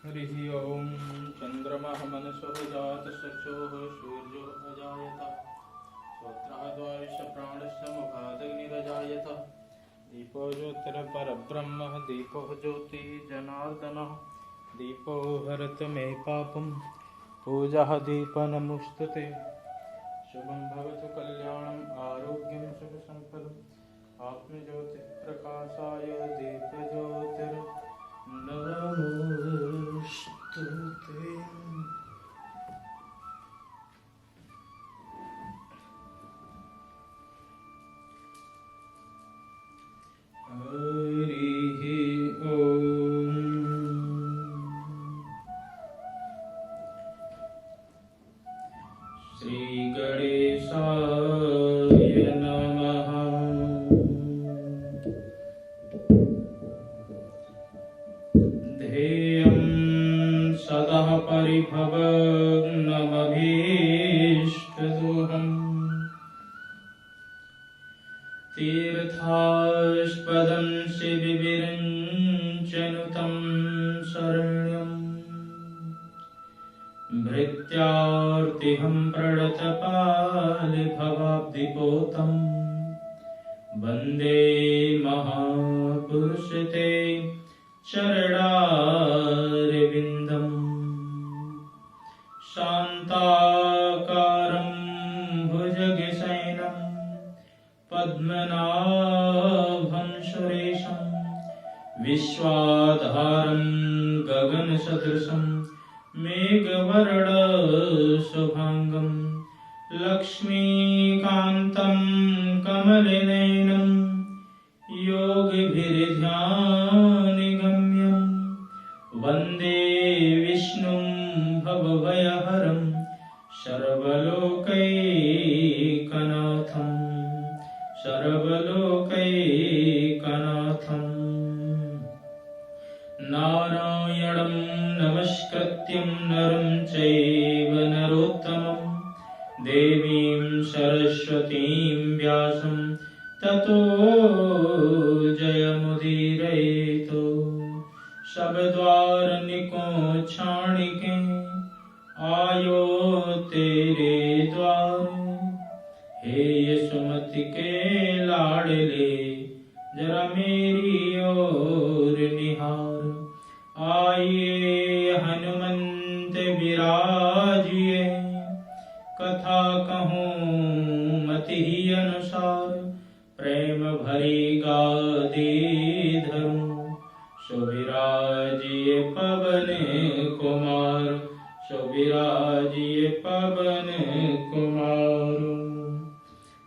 हरिः ओं चन्द्रमः मनसो जातश्चक्षुः सूर्यो अजायत श्रोत्रः द्वादश प्राणस्य मुखादग्निरजायत दीपो ज्योतिर्परब्रह्मः दीपो ज्योतिर्जनार्दनः दीपो हरत मे पापं पूजः दीपनमुस्तुते शुभं भवतु कल्याणम् आरोग्यं सुखसम्पदम् आत्मज्योतिःप्रकाशाय दीपज्योतिर्नमोस्तुते। हरिः ओम्। श्री गणेशाय नमः। ध्येयं सदा परिभवग्नमभीष्टदोहम् तीर्थास्पदं शिविविरञ्चनुतं शरण्यम् भृत्यार्तिहं प्रणतपालिभवाब्धिपोतं वन्दे महापुरुषते चरणारविन्दम् शान्ताकारं भुजगशयनं पद्मनाभं सुरेशं विश्वाधारं गगनसदृशं मेघवर्णशुभाङ्गं लक्ष्मीकान्तं कमलनयनं योगिभिर्ध्यानगम्यं वन्दे विष्णुं भवभयहरं सर्वलोकैकनाथं सर्वलोकैकनाथम् नारायणं नमस्कृत्यं नरं चैव नरोत्तमं देवीं सरस्वतीं व्यासं ततो जयमुदीरयेत्। शब्द्वारनिको क्षाणिके आयो तेरे द्वार, हे यशोमति के लाडले जरा मेरी ओर निहार। आइए हनुमंत विराजिए, कथा कहूँ मति ही अनुसार। प्रेम भरी गादी धरूं, सुविराजिए पवन कुमार, सुविराजिए पवन कुमार।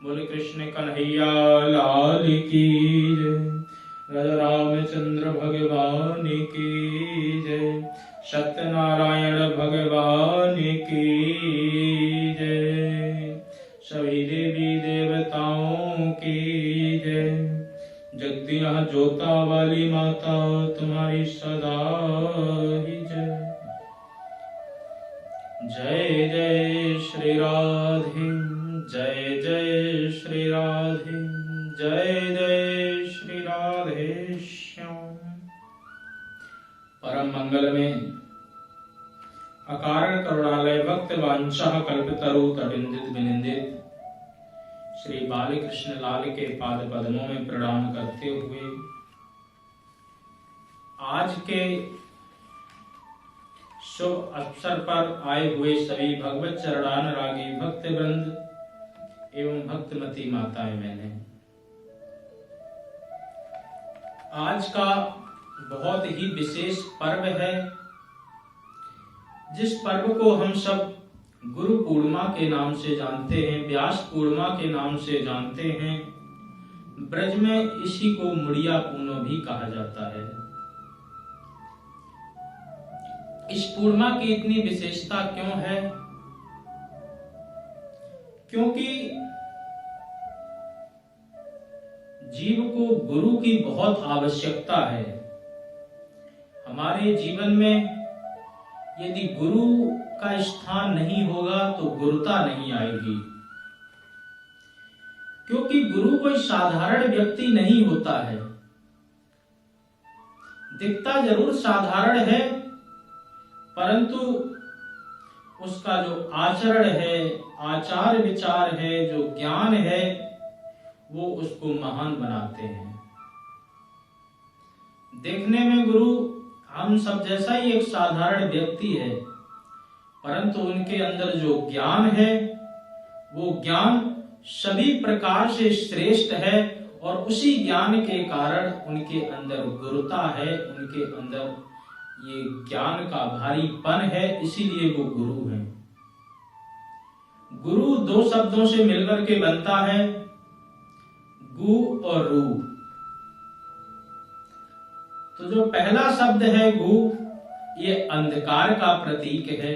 बोले कृष्ण कन्हैया लाल की जय, राजा रामचंद्र भगवान की जय, सत्यनारायण भगवान की जय, सभी देवी देवताओं की जय। जगदिया जोता वाली माता तुम्हारी सदा ही जय। जय जय श्री राधे, जय जय श्री राधे, जय जय श्री राधे श्याम। परम मंगल में अकारण करुणालय भक्त वांछा कल्पतरु तटिंदित विनिंदित श्री बालकृष्ण लाल के पाद पद्मों में प्रणाम करते हुए आज के शुभ अवसर पर आए हुए सभी भगवत चरणानुरागी भक्त वृंद एवं भक्तमती माताएं मैंने आज का बहुत ही विशेष पर्व है, जिस पर्व को हम सब गुरु पूर्णिमा के नाम से जानते हैं, व्यास पूर्णिमा के नाम से जानते हैं। ब्रज में इसी को मुड़िया पूर्णो भी कहा जाता है। इस पूर्णिमा की इतनी विशेषता क्यों है? क्योंकि जीव को गुरु की बहुत आवश्यकता है। हमारे जीवन में यदि गुरु का स्थान नहीं होगा तो गुरुता नहीं आएगी। क्योंकि गुरु कोई साधारण व्यक्ति नहीं होता है, दिखता जरूर साधारण है परंतु उसका जो आचरण है, आचार विचार है, जो ज्ञान है, वो उसको महान बनाते हैं। देखने में गुरु हम सब जैसा ही एक साधारण व्यक्ति है, परंतु उनके अंदर जो ज्ञान है, वो ज्ञान सभी प्रकार से श्रेष्ठ है और उसी ज्ञान के कारण उनके अंदर गुरुता है, उनके अंदर ये ज्ञान का भारीपन है, इसीलिए वो गुरु हैं। गुरु दो शब्दों से मिलकर के बनता है, गु और रू। तो जो पहला शब्द है गु, ये अंधकार का प्रतीक है,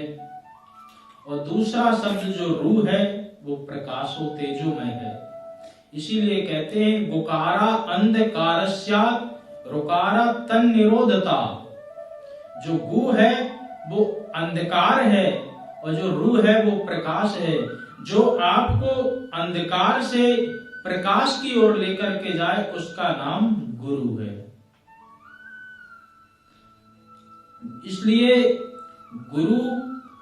और दूसरा शब्द जो रू है वो प्रकाशो तेजोमय है। इसीलिए कहते हैं गुकारा अंधकारस्यात् रुकारा तन निरोधता। जो गु है वो अंधकार है और जो रू है वो प्रकाश है, जो आपको अंधकार से प्रकाश की ओर लेकर के जाए, उसका नाम गुरु है। इसलिए गुरु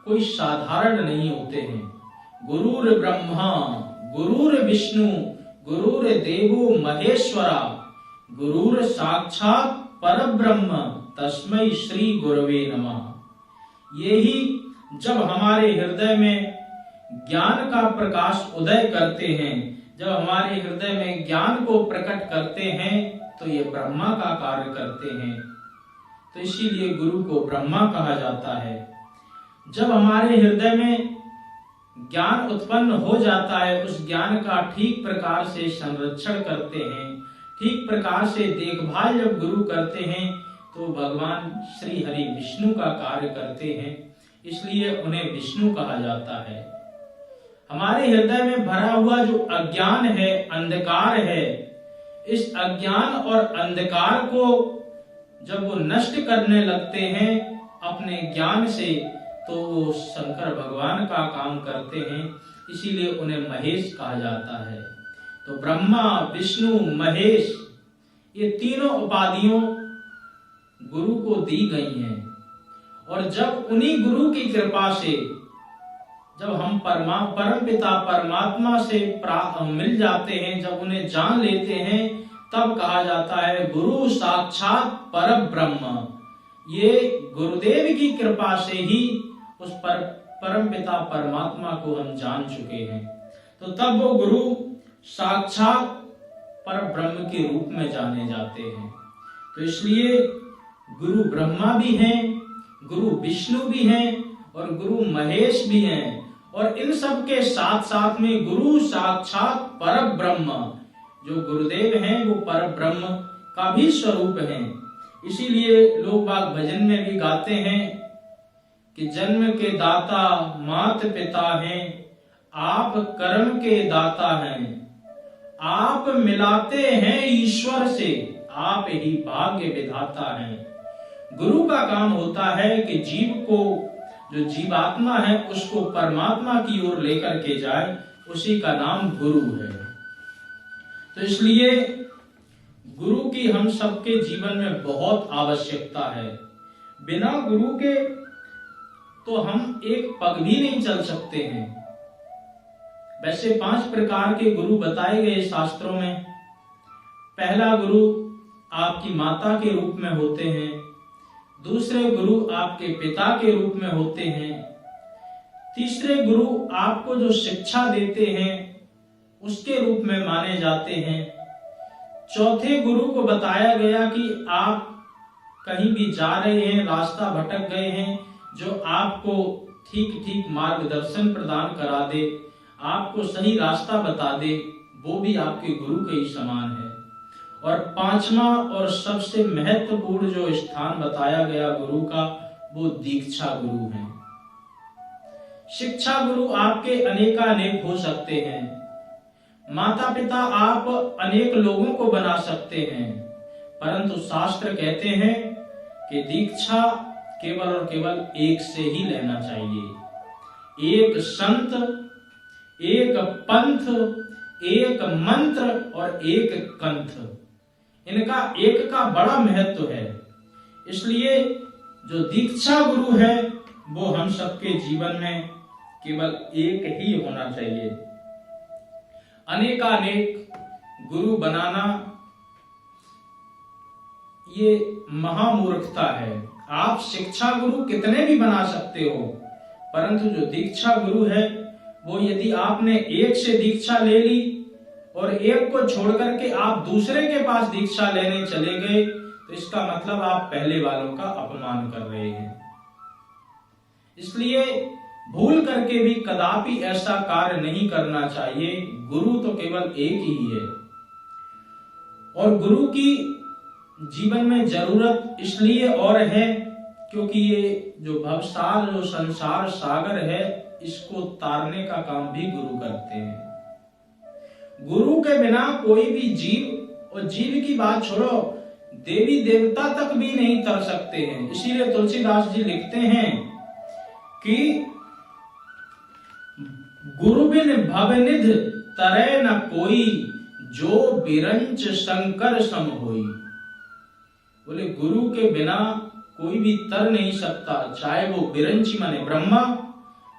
कोई साधारण नहीं होते हैं। गुरुर ब्रह्मा गुरुर विष्णु गुरुर देवो महेश्वरा गुरुर साक्षात परब्रह्म तस्मै श्री गुरवे नमः। यही जब हमारे हृदय में ज्ञान का प्रकाश उदय करते हैं, जब हमारे हृदय में ज्ञान को प्रकट करते हैं, तो ये ब्रह्मा का कार्य करते हैं। तो इसीलिए गुरु को ब्रह्मा कहा जाता है। जब हमारे हृदय में ज्ञान उत्पन्न हो जाता है, उस ज्ञान का ठीक प्रकार से संरक्षण करते हैं, ठीक प्रकार से देखभाल जब गुरु करते हैं, तो भगवान श्री हरि विष्णु का कार्य करते हैं, इसलिए उन्हें विष्णु कहा जाता है। हमारे हृदय में भरा हुआ जो अज्ञान है, अंधकार है, इस अज्ञान और अंधकार को जब वो नष्ट करने लगते हैं अपने ज्ञान से, तो वो शंकर भगवान का काम करते हैं, इसीलिए उन्हें महेश कहा जाता है। तो ब्रह्मा विष्णु महेश, ये तीनों उपाधियों गुरु को दी गई हैं। और जब उन्हीं गुरु की कृपा से जब हम परम पिता परमात्मा से मिल जाते हैं, जब उन्हें जान लेते हैं, तब कहा जाता है गुरु साक्षात परब्रह्म। ये गुरुदेव की कृपा से ही उस परम पिता परमात्मा को हम जान चुके हैं, तो तब वो गुरु साक्षात परब्रह्म के रूप में जाने जाते हैं। तो इसलिए गुरु ब्रह्मा भी हैं, गुरु विष्णु भी हैं और गुरु महेश भी हैं, और इन सब के साथ साथ में गुरु साक्षात परब्रह्म, जो गुरुदेव हैं वो परब्रह्म का भी स्वरूप हैं। इसीलिए लोग बाग भजन में भी गाते हैं कि जन्म के दाता मात पिता हैं, आप कर्म के दाता हैं, आप मिलाते हैं ईश्वर से, आप ही भाग्य विधाता हैं। गुरु का काम होता है कि जीव को, जो जीवात्मा है, उसको परमात्मा की ओर लेकर के जाए, उसी का नाम गुरु है। तो इसलिए गुरु की हम सबके जीवन में बहुत आवश्यकता है। बिना गुरु के तो हम एक पग भी नहीं चल सकते हैं। वैसे 5 प्रकार के गुरु बताए गए शास्त्रों में। पहला गुरु आपकी माता के रूप में होते हैं, दूसरे गुरु आपके पिता के रूप में होते हैं, तीसरे गुरु आपको जो शिक्षा देते हैं उसके रूप में माने जाते हैं, चौथे गुरु को बताया गया कि आप कहीं भी जा रहे हैं, रास्ता भटक गए हैं, जो आपको ठीक मार्गदर्शन प्रदान करा दे, आपको सही रास्ता बता दे, वो भी आपके गुरु के ही समान है। और 5वां और सबसे महत्वपूर्ण जो स्थान बताया गया गुरु का, वो दीक्षा गुरु है। शिक्षा गुरु आपके अनेकानेक हो सकते हैं। माता पिता आप अनेक लोगों को बना सकते हैं, परंतु शास्त्र कहते हैं कि दीक्षा केवल और केवल एक से ही लेना चाहिए। एक संत, एक पंथ, एक मंत्र और एक कंथ, इनका एक का बड़ा महत्व है। इसलिए जो दीक्षा गुरु है वो हम सबके जीवन में केवल एक ही होना चाहिए। अनेकानेक गुरु बनाना ये महामूर्खता है। आप शिक्षा गुरु कितने भी बना सकते हो, परंतु जो दीक्षा गुरु है वो यदि आपने एक से दीक्षा ले ली और एक को छोड़ करके आप दूसरे के पास दीक्षा लेने चले गए, तो इसका मतलब आप पहले वालों का अपमान कर रहे हैं। इसलिए भूल करके भी कदापि ऐसा कार्य नहीं करना चाहिए। गुरु तो केवल एक ही है, और गुरु की जीवन में जरूरत इसलिए और है क्योंकि ये जो भवसागर, जो संसार सागर है, इसको तारने का काम भी गुरु करते हैं। गुरु के बिना कोई भी जीव, और जीव की बात छोड़ो, देवी देवता तक भी नहीं तर सकते हैं। इसीलिए तुलसीदास जी लिखते हैं कि गुरु बिन भवनिध तरै न कोई, जो बिरंच शंकर सम होई। बोले गुरु के बिना कोई भी तर नहीं सकता, चाहे वो बिरंची माने ब्रह्मा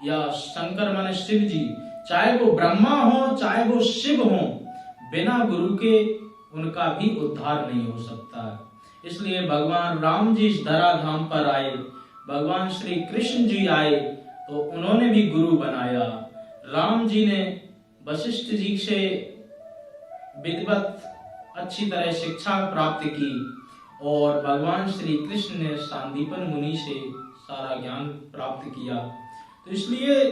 या शंकर माने शिव जी, चाहे वो ब्रह्मा हो चाहे वो शिव हो, बिना गुरु के उनका भी उद्धार नहीं हो सकता। इसलिए भगवान राम जी इस धराधाम पर आए, भगवान श्री कृष्ण जी आए तो उन्होंने भी गुरु बनाया। राम जी ने वशिष्ठ जी से विधिवत अच्छी तरह शिक्षा प्राप्त की, और भगवान श्री कृष्ण ने सांदीपन मुनि से सारा ज्ञान प्राप्त किया। तो इसलिए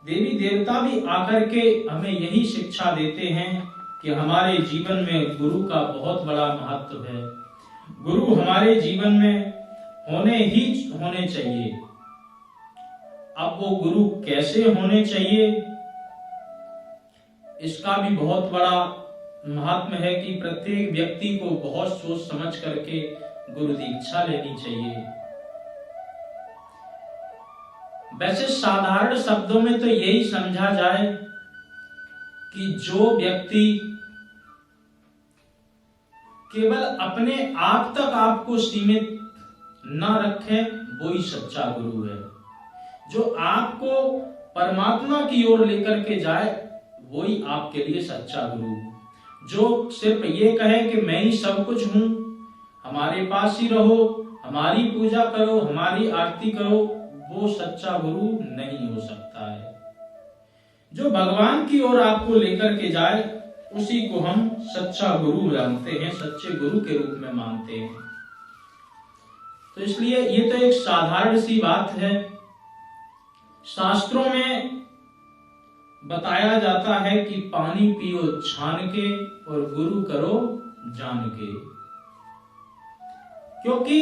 देवी देवता भी आकर के हमें यही शिक्षा देते हैं कि हमारे जीवन में गुरु का बहुत बड़ा महत्व है। गुरु हमारे जीवन में होने चाहिए। अब वो गुरु कैसे होने चाहिए, इसका भी बहुत बड़ा महात्म है कि प्रत्येक व्यक्ति को बहुत सोच समझ करके गुरु दीक्षा लेनी चाहिए। वैसे साधारण शब्दों में तो यही समझा जाए कि जो व्यक्ति केवल अपने आप तक आपको सीमित न रखे, वो ही सच्चा गुरु है। जो आपको परमात्मा की ओर लेकर के जाए, वो ही आपके लिए सच्चा गुरु। जो सिर्फ ये कहे कि मैं ही सब कुछ हूं, हमारे पास ही रहो, हमारी पूजा करो, हमारी आरती करो, वो सच्चा गुरु नहीं हो सकता है। जो भगवान की ओर आपको लेकर के जाए, उसी को हम सच्चा गुरु जानते हैं, सच्चे गुरु के रूप में मानते हैं। तो इसलिए ये तो एक साधारण सी बात है। शास्त्रों में बताया जाता है कि पानी पियो छान के और गुरु करो जान के, क्योंकि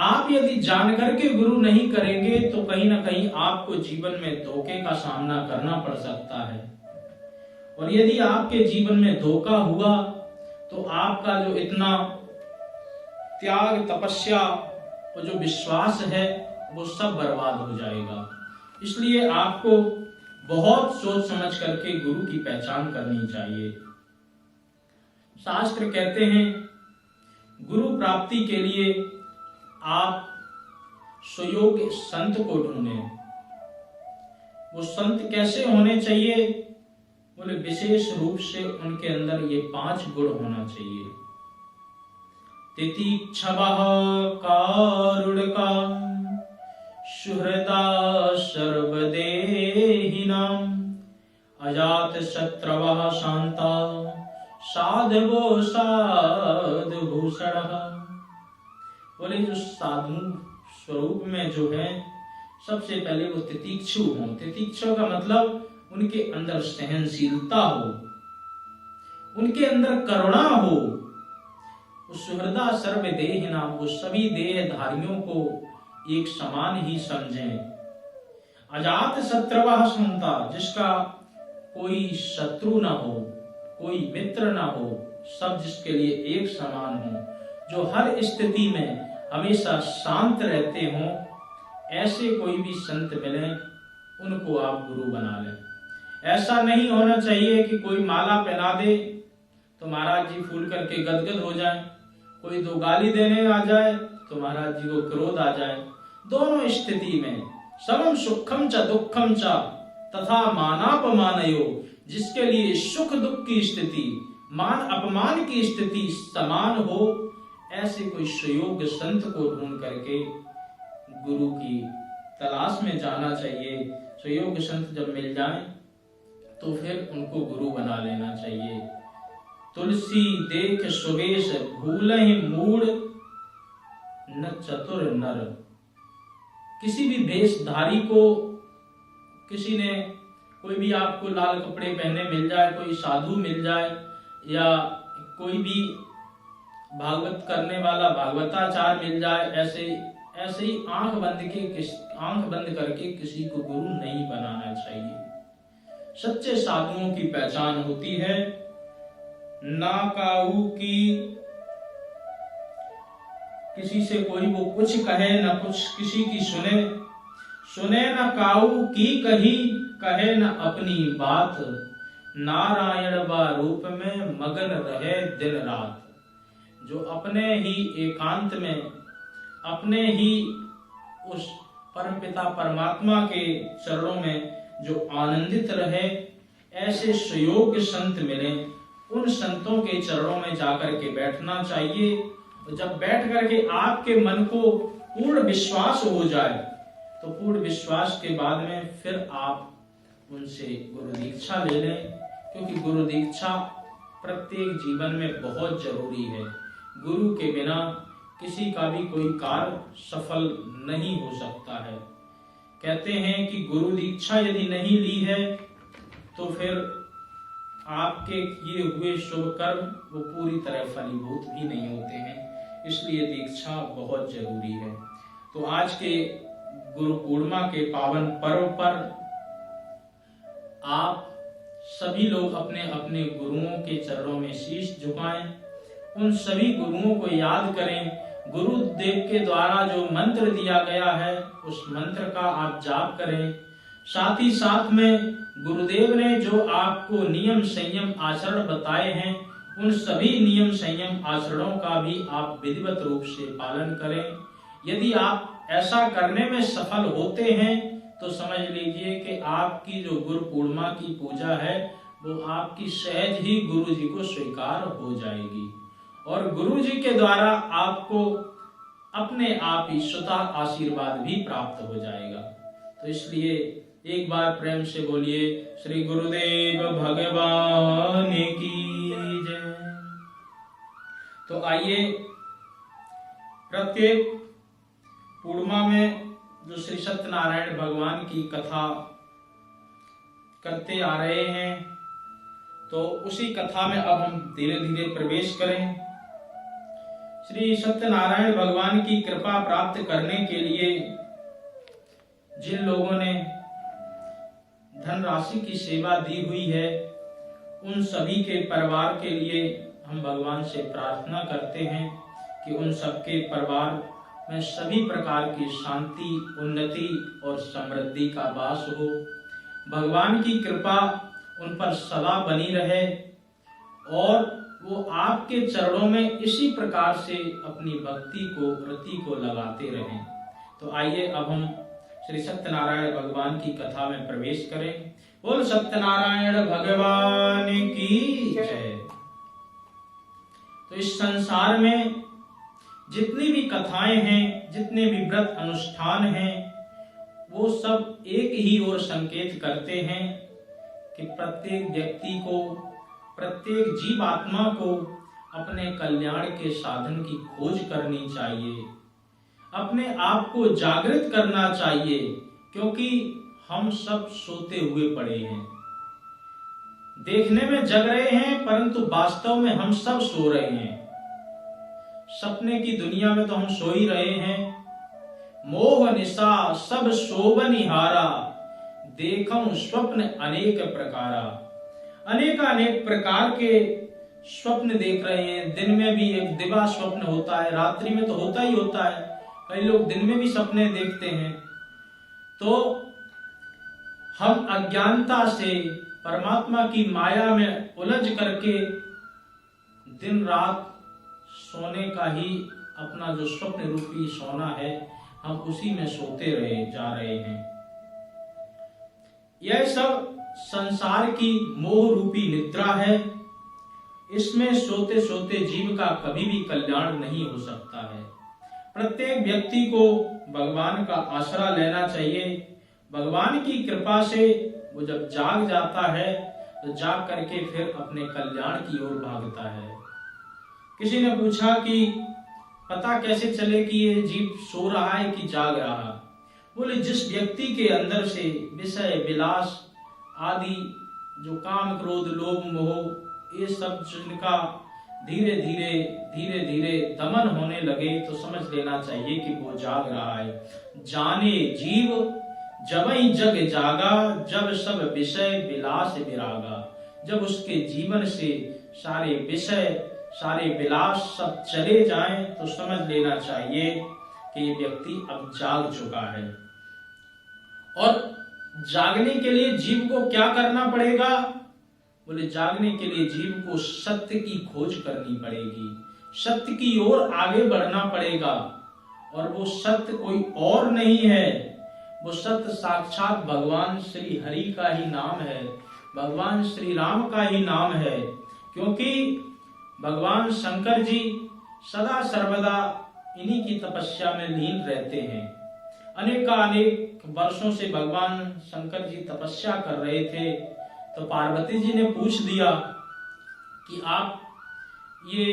आप यदि जानकर के गुरु नहीं करेंगे तो कहीं ना कहीं आपको जीवन में धोखे का सामना करना पड़ सकता है। और यदि आपके जीवन में धोखा हुआ तो आपका जो इतना त्याग, तपस्या और जो विश्वास है वो सब बर्बाद हो जाएगा। इसलिए आपको बहुत सोच समझ करके गुरु की पहचान करनी चाहिए। शास्त्र कहते हैं गुरु प्राप्ति के लिए आप सुयोग्य संत को ढूंढें। वो संत कैसे होने चाहिए? बोले विशेष रूप से उनके अंदर ये 5 गुण होना चाहिए। तितिक्षवः कारुणिका सुहृदा सर्वदेहिनां अजात शत्रवः शांता साधवो साधुभूषणः। बोले जो साधु स्वरूप में जो है, सबसे पहले वो तितिक्षु हो। तितिक्षु का मतलब उनके अंदर सहनशीलता हो, उनके अंदर करुणा हो। सुहृदा सर्वदेहिनां, वो सभी देहधारियों को एक समान ही समझें। अजात शत्रवः शांता, जिसका कोई शत्रु ना हो, कोई मित्र ना हो, सब जिसके लिए एक समान हो, जो हर स्थिति में हमेशा शांत रहते हों, ऐसे कोई भी संत मिले उनको आप गुरु बना लें। ऐसा नहीं होना चाहिए कि कोई माला पहना दे तो महाराज जी फूल करके गदगद हो जाए, कोई 2 गाली देने आ जाए तो महाराज जी को क्रोध आ जाए। दोनों स्थिति में समम सुखम च दुखम च तथा मानापमानयो, जिसके लिए सुख दुख की स्थिति, मान अपमान की स्थिति समान हो, ऐसे कोई सुयोग्य संत को ढूंढ करके गुरु की तलाश में जाना चाहिए। सुयोग्य संत जब मिल जाएं तो फिर उनको गुरु बना लेना चाहिए। तुलसी देख सुवेश भूलहि मूढ़ न चतुर नर। किसी भी भेषधारी को, किसी ने कोई भी आपको लाल कपड़े पहने मिल जाए, कोई साधु मिल जाए, या कोई भी भागवत करने वाला भागवताचार्य मिल जाए, ऐसे ही आंख बंद करके किसी को गुरु नहीं बनाना चाहिए। सच्चे साधुओं की पहचान होती है ना काऊ की किसी से कोई वो कुछ कहे न कुछ किसी की सुने न काऊ की कहे न अपनी बात, नारायण बा रूप में मगन रहे दिन रात। जो अपने ही एकांत में, अपने ही उस परमपिता परमात्मा के चरणों में जो आनंदित रहे, ऐसे सुयोग्य संत मिले, उन संतों के चरणों में जाकर के बैठना चाहिए। तो जब बैठ करके आपके मन को पूर्ण विश्वास हो जाए, तो पूर्ण विश्वास के बाद में फिर आप उनसे गुरु दीक्षा ले लें, क्योंकि गुरु दीक्षा प्रत्येक जीवन में बहुत जरूरी है। गुरु के बिना किसी का भी कोई कार्य सफल नहीं हो सकता है। कहते हैं कि गुरु दीक्षा यदि नहीं ली है तो फिर आपके किए हुए शुभ कर्म वो पूरी तरह फलीभूत भी नहीं होते हैं। इसलिए दीक्षा बहुत जरूरी है। तो आज के गुरु पूर्णिमा के पावन पर्व पर आप सभी लोग अपने अपने गुरुओं के चरणों में शीश झुकाएं, उन सभी गुरुओं को याद करें। गुरुदेव के द्वारा जो मंत्र दिया गया है उस मंत्र का आप जाप करें। साथ ही साथ में गुरुदेव ने जो आपको नियम संयम आचरण बताए हैं, उन सभी नियम संयम आचरणों का भी आप विधिवत रूप से पालन करें। यदि आप ऐसा करने में सफल होते हैं तो समझ लीजिए कि आपकी जो गुरु पूर्णिमा की पूजा है वो आपकी सहज ही गुरु जी को स्वीकार हो जाएगी, और गुरु जी के द्वारा आपको अपने आप ही स्वतः आशीर्वाद भी प्राप्त हो जाएगा। तो इसलिए एक बार प्रेम से बोलिए श्री गुरुदेव भगवान की जय। तो आइए, प्रत्येक पूर्णिमा में जो श्री सत्यनारायण भगवान की कथा करते आ रहे हैं, तो उसी कथा में अब हम धीरे धीरे प्रवेश करें। श्री सत्यनारायण भगवान की कृपा प्राप्त करने के लिए जिन लोगों ने धनराशि की सेवा दी हुई है, उन सभी के परिवार के लिए हम भगवान से प्रार्थना करते हैं कि उन सबके परिवार में सभी प्रकार की शांति, उन्नति और समृद्धि का वास हो। भगवान की कृपा उन पर सदा बनी रहे और वो आपके चरणों में इसी प्रकार से अपनी भक्ति को, रति को लगाते रहें। तो आइए अब हम श्री सत्यनारायण भगवान की कथा में प्रवेश करें। बोल सत्यनारायण भगवान की जय। तो इस संसार में जितनी भी कथाएं हैं, जितने भी व्रत अनुष्ठान हैं, वो सब एक ही ओर संकेत करते हैं कि प्रत्येक व्यक्ति को, प्रत्येक जीव आत्मा को अपने कल्याण के साधन की खोज करनी चाहिए, अपने आप को जागृत करना चाहिए, क्योंकि हम सब सोते हुए पड़े हैं। देखने में जग रहे हैं परंतु वास्तव में हम सब सो रहे हैं। सपने की दुनिया में तो हम सो ही रहे हैं। मोह निशा सब शोभनिहारा, देखऊं स्वप्न अनेक प्रकारा। अनेक प्रकार के स्वप्न देख रहे हैं। दिन में भी एक दिवा स्वप्न होता है, रात्रि में तो होता ही होता है। कई लोग दिन में भी सपने देखते हैं। तो हम अज्ञानता से परमात्मा की माया में उलझ करके दिन रात सोने का ही अपना जो स्वप्न रूपी सोना है हम उसी में सोते रहे जा रहे हैं। यह सब संसार की मोह रूपी निद्रा है। इसमें सोते सोते जीव का कभी भी कल्याण नहीं हो सकता है। प्रत्येक व्यक्ति को भगवान का आसरा लेना चाहिए। भगवान की कृपा से वो जब जाग जाता है तो जाग करके फिर अपने कल्याण की ओर भागता है। किसी ने पूछा कि पता कैसे चले कि ये जीव सो रहा है कि जाग रहा? बोले, जिस व्यक्ति के अंदर से विषय विलास आदि जो काम क्रोध लोभ मोह ये सब जिनका धीरे धीरे दमन होने लगे तो समझ लेना चाहिए कि वो जाग रहा है। जाने जीव जबई जग जागा, जब सब विषय विलास विरागा। जब उसके जीवन से सारे विषय सारे विलास सब चले जाएं तो समझ लेना चाहिए कि ये व्यक्ति अब जाग चुका है। और जागने के लिए जीव को क्या करना पड़ेगा? बोले, जागने के लिए जीव को सत्य की खोज करनी पड़ेगी, सत्य की ओर आगे बढ़ना पड़ेगा। और वो सत्य कोई और नहीं है, वो सत्य साक्षात भगवान श्री हरि का ही नाम है, भगवान श्री राम का ही नाम है। क्योंकि भगवान शंकर जी सदा सर्वदा इन्हीं की तपस्या में लीन रहते हैं। अनेक वर्षों से भगवान शंकर जी तपस्या कर रहे थे तो पार्वती जी ने पूछ दिया कि आप ये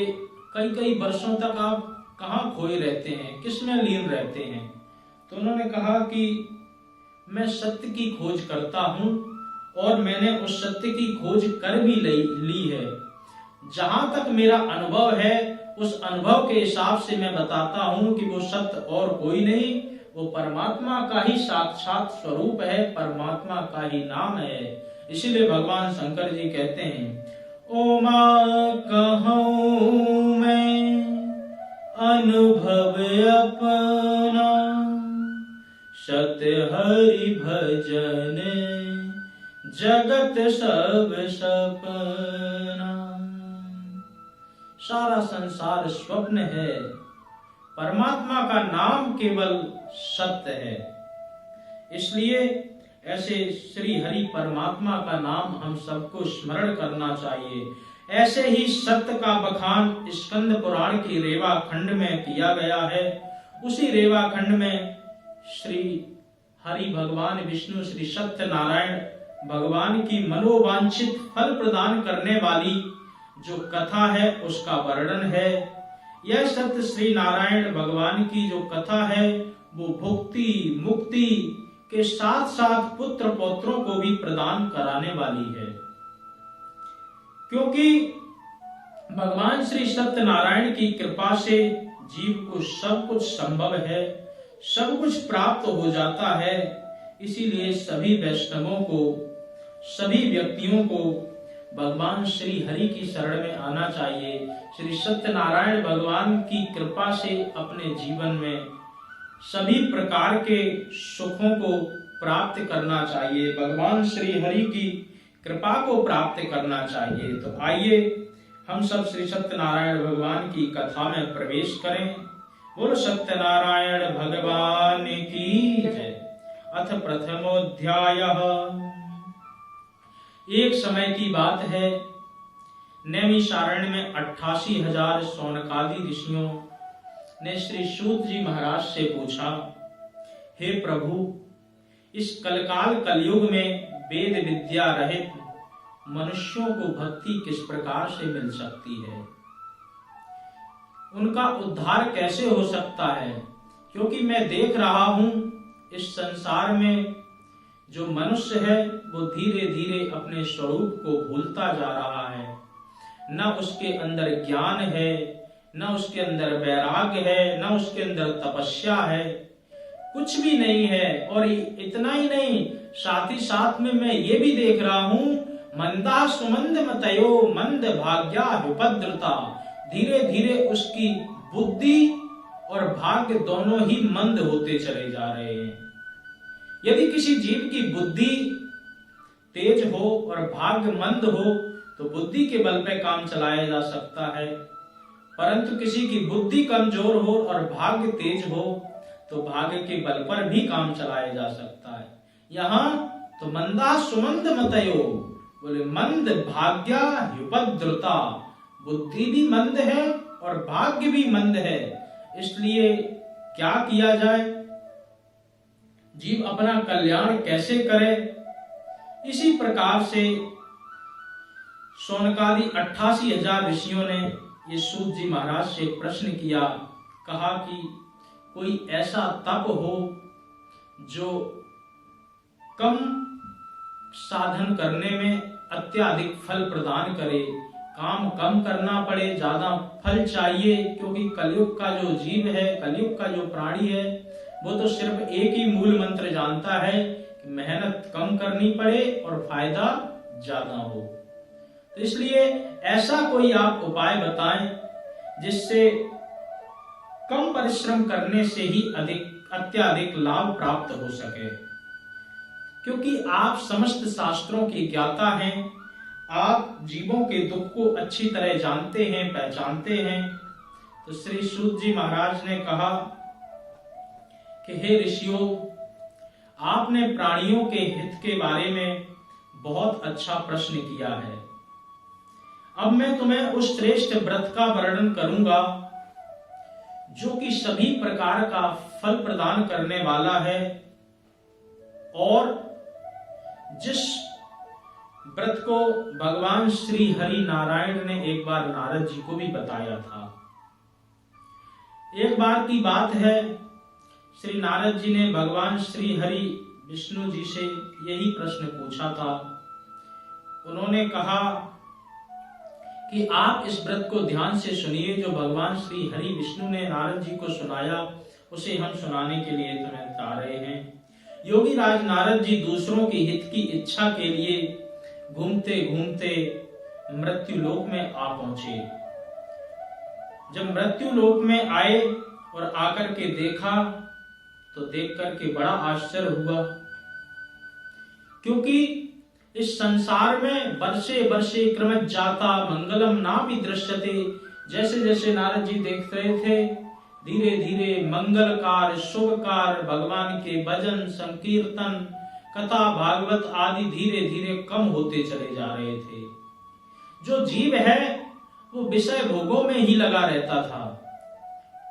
कई वर्षों तक आप कहाँ खोए रहते हैं, किसमें लीन रहते हैं? तो उन्होंने कहा कि मैं सत्य की खोज करता हूँ और मैंने उस सत्य की खोज कर भी ली है। जहां तक मेरा अनुभव है उस अनुभव के हिसाब से मैं बताता हूँ कि वो सत्य और कोई नहीं, वो परमात्मा का ही साक्षात स्वरूप है, परमात्मा का ही नाम है। इसीलिए भगवान शंकर जी कहते हैं, ओ मां कहूं मैं अनुभव अपना, सत्य हरि भजन जगत सब सपना। सारा संसार स्वप्न है, परमात्मा का नाम केवल सत्य है। इसलिए ऐसे श्री हरि परमात्मा का नाम हम सबको स्मरण करना चाहिए। ऐसे ही सत्य का बखान स्कंद पुराण की रेवा खंड में किया गया है। उसी रेवा खंड में श्री हरि भगवान विष्णु श्री सत्यनारायण भगवान की मनोवांछित फल प्रदान करने वाली जो कथा है उसका वर्णन है। यह सत्य श्री नारायण भगवान की जो कथा है वो भुक्ति मुक्ति के साथ साथ पुत्र पौत्रों को भी प्रदान कराने वाली है। क्योंकि भगवान श्री सत्यनारायण की कृपा से जीव को सब कुछ संभव है, सब कुछ प्राप्त हो जाता है। इसीलिए सभी वैष्णवों को, सभी व्यक्तियों को भगवान श्री हरि की शरण में आना चाहिए। श्री सत्यनारायण भगवान की कृपा से अपने जीवन में सभी प्रकार के सुखों को प्राप्त करना चाहिए, भगवान श्री हरि की कृपा को प्राप्त करना चाहिए। तो आइए हम सब श्री सत्यनारायण भगवान की कथा में प्रवेश करें। बोलो सत्यनारायण भगवान की जय। अथ प्रथमोध्यायः। एक समय की बात है, नैमिषारण्य में 88,000 शौनकादि ऋषियों ने श्री सूत जी महाराज से पूछा, हे प्रभु, इस कलकाल कलयुग में वेद विद्या रहित मनुष्यों को भक्ति किस प्रकार से मिल सकती है? उनका उद्धार कैसे हो सकता है? क्योंकि मैं देख रहा हूं इस संसार में जो मनुष्य है वो धीरे धीरे अपने स्वरूप को भूलता जा रहा है। न उसके अंदर ज्ञान है, न उसके अंदर वैराग्य है, न उसके अंदर तपस्या है, कुछ भी नहीं है। और इतना ही नहीं, साथ ही साथ में मैं ये भी देख रहा हूं, मंदा सुमंद मतयो मंद भाग्या विपद्रता। धीरे धीरे उसकी बुद्धि और भाग्य दोनों ही मंद होते चले जा रहे हैं। यदि किसी जीव की बुद्धि तेज हो और भाग्य मंद हो तो बुद्धि के बल पे काम चलाया जा सकता है, परंतु किसी की बुद्धि कमजोर हो और भाग्य तेज हो तो भाग्य के बल पर भी काम चलाया जा सकता है। यहाँ तो मंदा सुमंद मतयो, बोले मंद भाग्या युपद्रुता, बुद्धि भी मंद है और भाग्य भी मंद है, इसलिए क्या किया जाए, जीव अपना कल्याण कैसे करे। इसी प्रकार से शौनकादि 88,000 ऋषियों ने ये सूत जी महाराज से प्रश्न किया, कहा कि कोई ऐसा तप हो जो कम साधन करने में अत्याधिक फल प्रदान करे, काम कम करना पड़े, ज्यादा फल चाहिए, क्योंकि कलयुग का जो जीव है, कलयुग का जो प्राणी है, वो तो सिर्फ एक ही मूल मंत्र जानता है कि मेहनत कम करनी पड़े और फायदा ज्यादा हो। तो इसलिए ऐसा कोई आप उपाय बताएं जिससे कम परिश्रम करने से ही अत्याधिक लाभ प्राप्त हो सके, क्योंकि आप समस्त शास्त्रों के ज्ञाता हैं, आप जीवों के दुख को अच्छी तरह जानते हैं, पहचानते हैं। तो श्री सूत जी महाराज ने कहा कि हे ऋषियों, आपने प्राणियों के हित के बारे में बहुत अच्छा प्रश्न किया है। अब मैं तुम्हें उस श्रेष्ठ व्रत का वर्णन करूंगा जो कि सभी प्रकार का फल प्रदान करने वाला है, और जिस व्रत को भगवान श्री हरि नारायण ने एक बार नारद जी को भी बताया था। एक बार की बात है, श्री नारद जी ने भगवान श्री हरि विष्णु जी से यही प्रश्न पूछा था। उन्होंने कहा कि आप इस व्रत को ध्यान से सुनिए, जो भगवान श्री हरि विष्णु ने नारद जी को सुनाया उसे हम सुनाने के लिए तुम्हें बता रहे हैं। योगी राज नारद जी दूसरों के हित की इच्छा के लिए घूमते घूमते मृत्यु लोक में आ पहुंचे। जब मृत्यु लोक में आए और आकर के देखा तो देख करके बड़ा आश्चर्य हुआ, क्योंकि इस संसार में वर्षे वर्षे क्रमश जाता मंगलम नापि दृश्यते। जैसे जैसे नारद जी देख रहे थे, धीरे धीरे मंगलकार शुभकार भगवान के भजन संकीर्तन कथा भागवत आदि धीरे धीरे कम होते चले जा रहे थे। जो जीव है वो विषय भोगों में ही लगा रहता था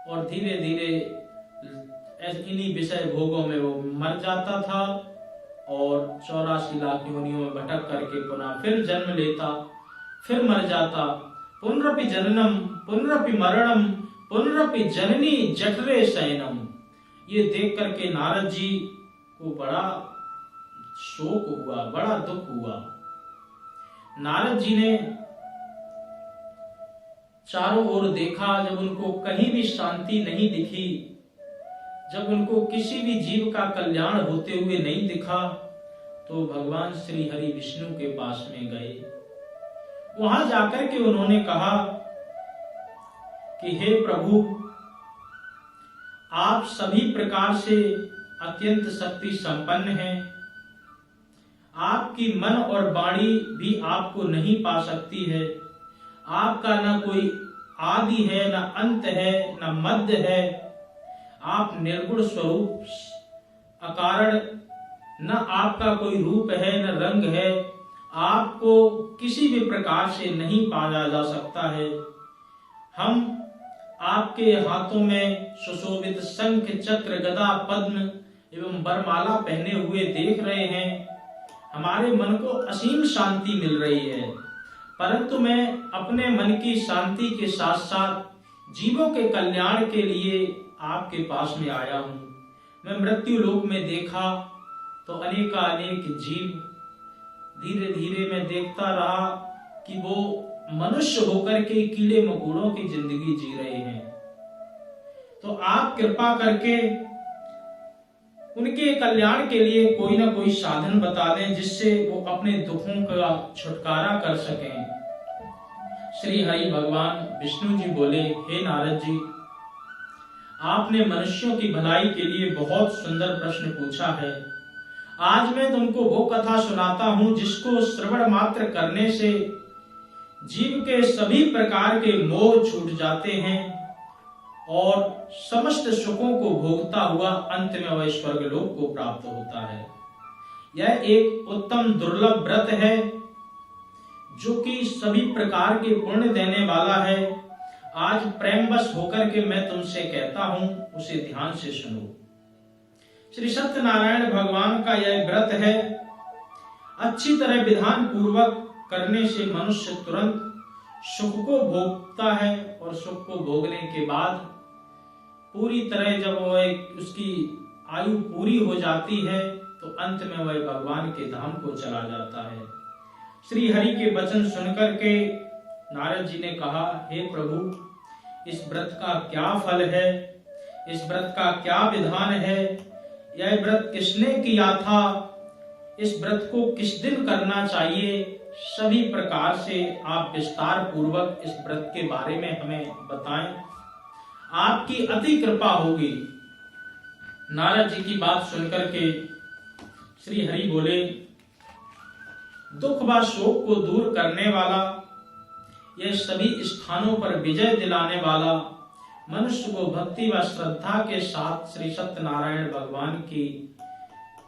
और धीरे धीरे इन्हीं विषय भोगों में वो मर जाता था और 84 लाख योनियों में भटक करके पुनः फिर जन्म लेता, फिर मर जाता। पुनरपि जननम पुनरपि मरणम पुनरपि जननी जठरे शयनम। ये देख करके नारद जी को बड़ा शोक हुआ, बड़ा दुख हुआ। नारद जी ने चारों ओर देखा, जब उनको कहीं भी शांति नहीं दिखी, जब उनको किसी भी जीव का कल्याण होते हुए नहीं दिखा, तो भगवान श्री हरि विष्णु के पास में गए। वहां जाकर के उन्होंने कहा कि हे प्रभु, आप सभी प्रकार से अत्यंत शक्ति संपन्न हैं, आपकी मन और वाणी भी आपको नहीं पा सकती है। आपका न कोई आदि है, न अंत है, न मध्य है। आप निर्गुण स्वरूप अकारण, न आपका कोई रूप है न रंग है। आपको किसी भी प्रकार से नहीं पाया जा सकता है। हम आपके हाथों में सुशोभित शंख चक्र गदा पद्म एवं वरमाला पहने हुए देख रहे हैं। हमारे मन को असीम शांति मिल रही है, परंतु मैं अपने मन की शांति के साथ साथ जीवों के कल्याण के लिए आपके पास में आया हूं। मैं मृत्यु लोक में देखा तो अनेकानेक जीव, धीरे धीरे मैं देखता रहा कि वो मनुष्य होकर के कीड़े मकोड़ों की जिंदगी जी रहे हैं। तो आप कृपा करके उनके कल्याण के लिए कोई ना कोई साधन बता दें जिससे वो अपने दुखों का छुटकारा कर सकें। श्री हरि भगवान विष्णु जी बोले, हे नारद जी, आपने मनुष्यों की भलाई के लिए बहुत सुंदर प्रश्न पूछा है। आज मैं तुमको वो कथा सुनाता हूं जिसको श्रवण मात्र करने से जीव के सभी प्रकार के मोह छूट जाते हैं और समस्त सुखों को भोगता हुआ अंत में वह स्वर्गलोक को प्राप्त होता है। यह एक उत्तम दुर्लभ व्रत है जो कि सभी प्रकार के पुण्य देने वाला है। आज प्रेमवश होकर के मैं तुमसे कहता हूं, उसे ध्यान से सुनो। श्री सत्यनारायण भगवान का यह व्रत है। अच्छी तरह विधान पूर्वक करने से मनुष्य तुरंत सुख को भोगता है और सुख को भोगने के बाद पूरी तरह जब वह उसकी आयु पूरी हो जाती है तो अंत में वह भगवान के धाम को चला जाता है। श्री हरि के वचन सुनकर के नारद जी ने कहा, हे प्रभु, इस व्रत का क्या फल है, इस व्रत का क्या विधान है, यह व्रत किसने किया था, इस व्रत को किस दिन करना चाहिए, सभी प्रकार से आप विस्तार पूर्वक इस व्रत के बारे में हमें बताएं, आपकी अति कृपा होगी। नारद जी की बात सुनकर के श्री हरि बोले, दुख व शोक को दूर करने वाला, यह सभी स्थानों पर विजय दिलाने वाला, मनुष्य को भक्ति व श्रद्धा के साथ श्री सत्यनारायण भगवान की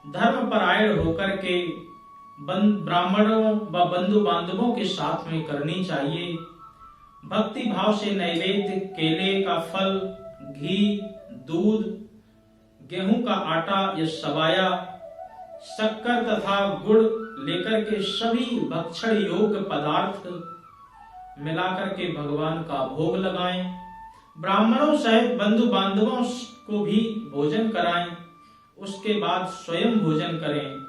धर्म परायण होकर के ब्राह्मणों व बंधु बांधवों के साथ में करनी चाहिए। भक्ति भाव से नैवेद्य, केले का फल, घी, दूध, गेहूं का आटा या सवाया, शक्कर तथा गुड़ लेकर के सभी भक्षण योग्य पदार्थ मिलाकर के भगवान का भोग लगाएं। ब्राह्मणों सहित बंधु बांधवों को भी भोजन कराएं। उसके बाद स्वयं भोजन करें।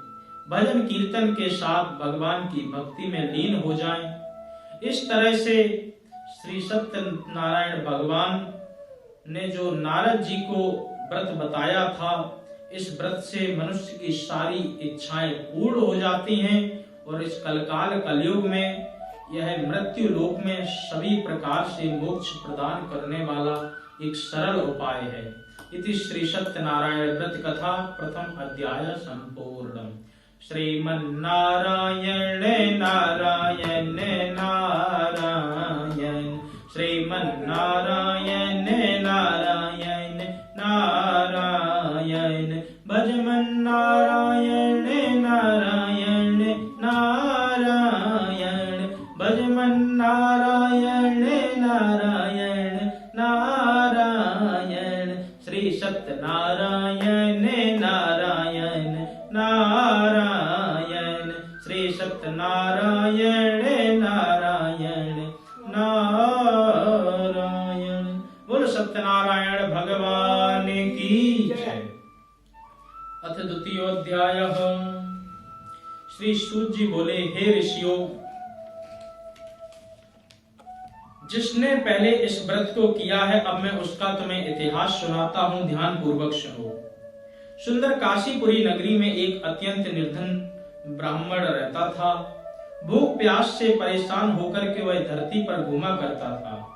भजन कीर्तन के साथ भगवान की भक्ति में लीन हो जाएं। इस तरह से श्री सत्यनारायण भगवान ने जो नारद जी को व्रत बताया था, इस व्रत से मनुष्य की सारी इच्छाएं पूर्ण हो जाती हैं और इस कलकाल कलयुग में यह मृत्यु लोक में सभी प्रकार से मोक्ष प्रदान करने वाला एक सरल उपाय है। इति श्री सत्यनारायण व्रत कथा प्रथम अध्याय संपूर्णम्। श्रीमन्नारायण नारायण नारायण, श्रीमन्नारायण नारायण नारायण, भजमन्नारायण नारायण नारायण, भजमन्नारायण नारायण नारायण, श्री सत्यनारायण नारायण नारायण, श्री सत्यनारायण नारायण नारायण। बोलो सत्यनारायण भगवान की जय। अथ द्वितीय अध्याय। श्री सूत जी बोले, हे ऋषियों, जिसने पहले इस व्रत को किया है, अब मैं उसका तुम्हें इतिहास सुनाता हूं, ध्यान पूर्वक सुनो। सुंदर काशीपुरी नगरी में एक अत्यंत निर्धन ब्राह्मण रहता था। भूख प्यास से परेशान होकर के वह धरती पर घूमा करता था।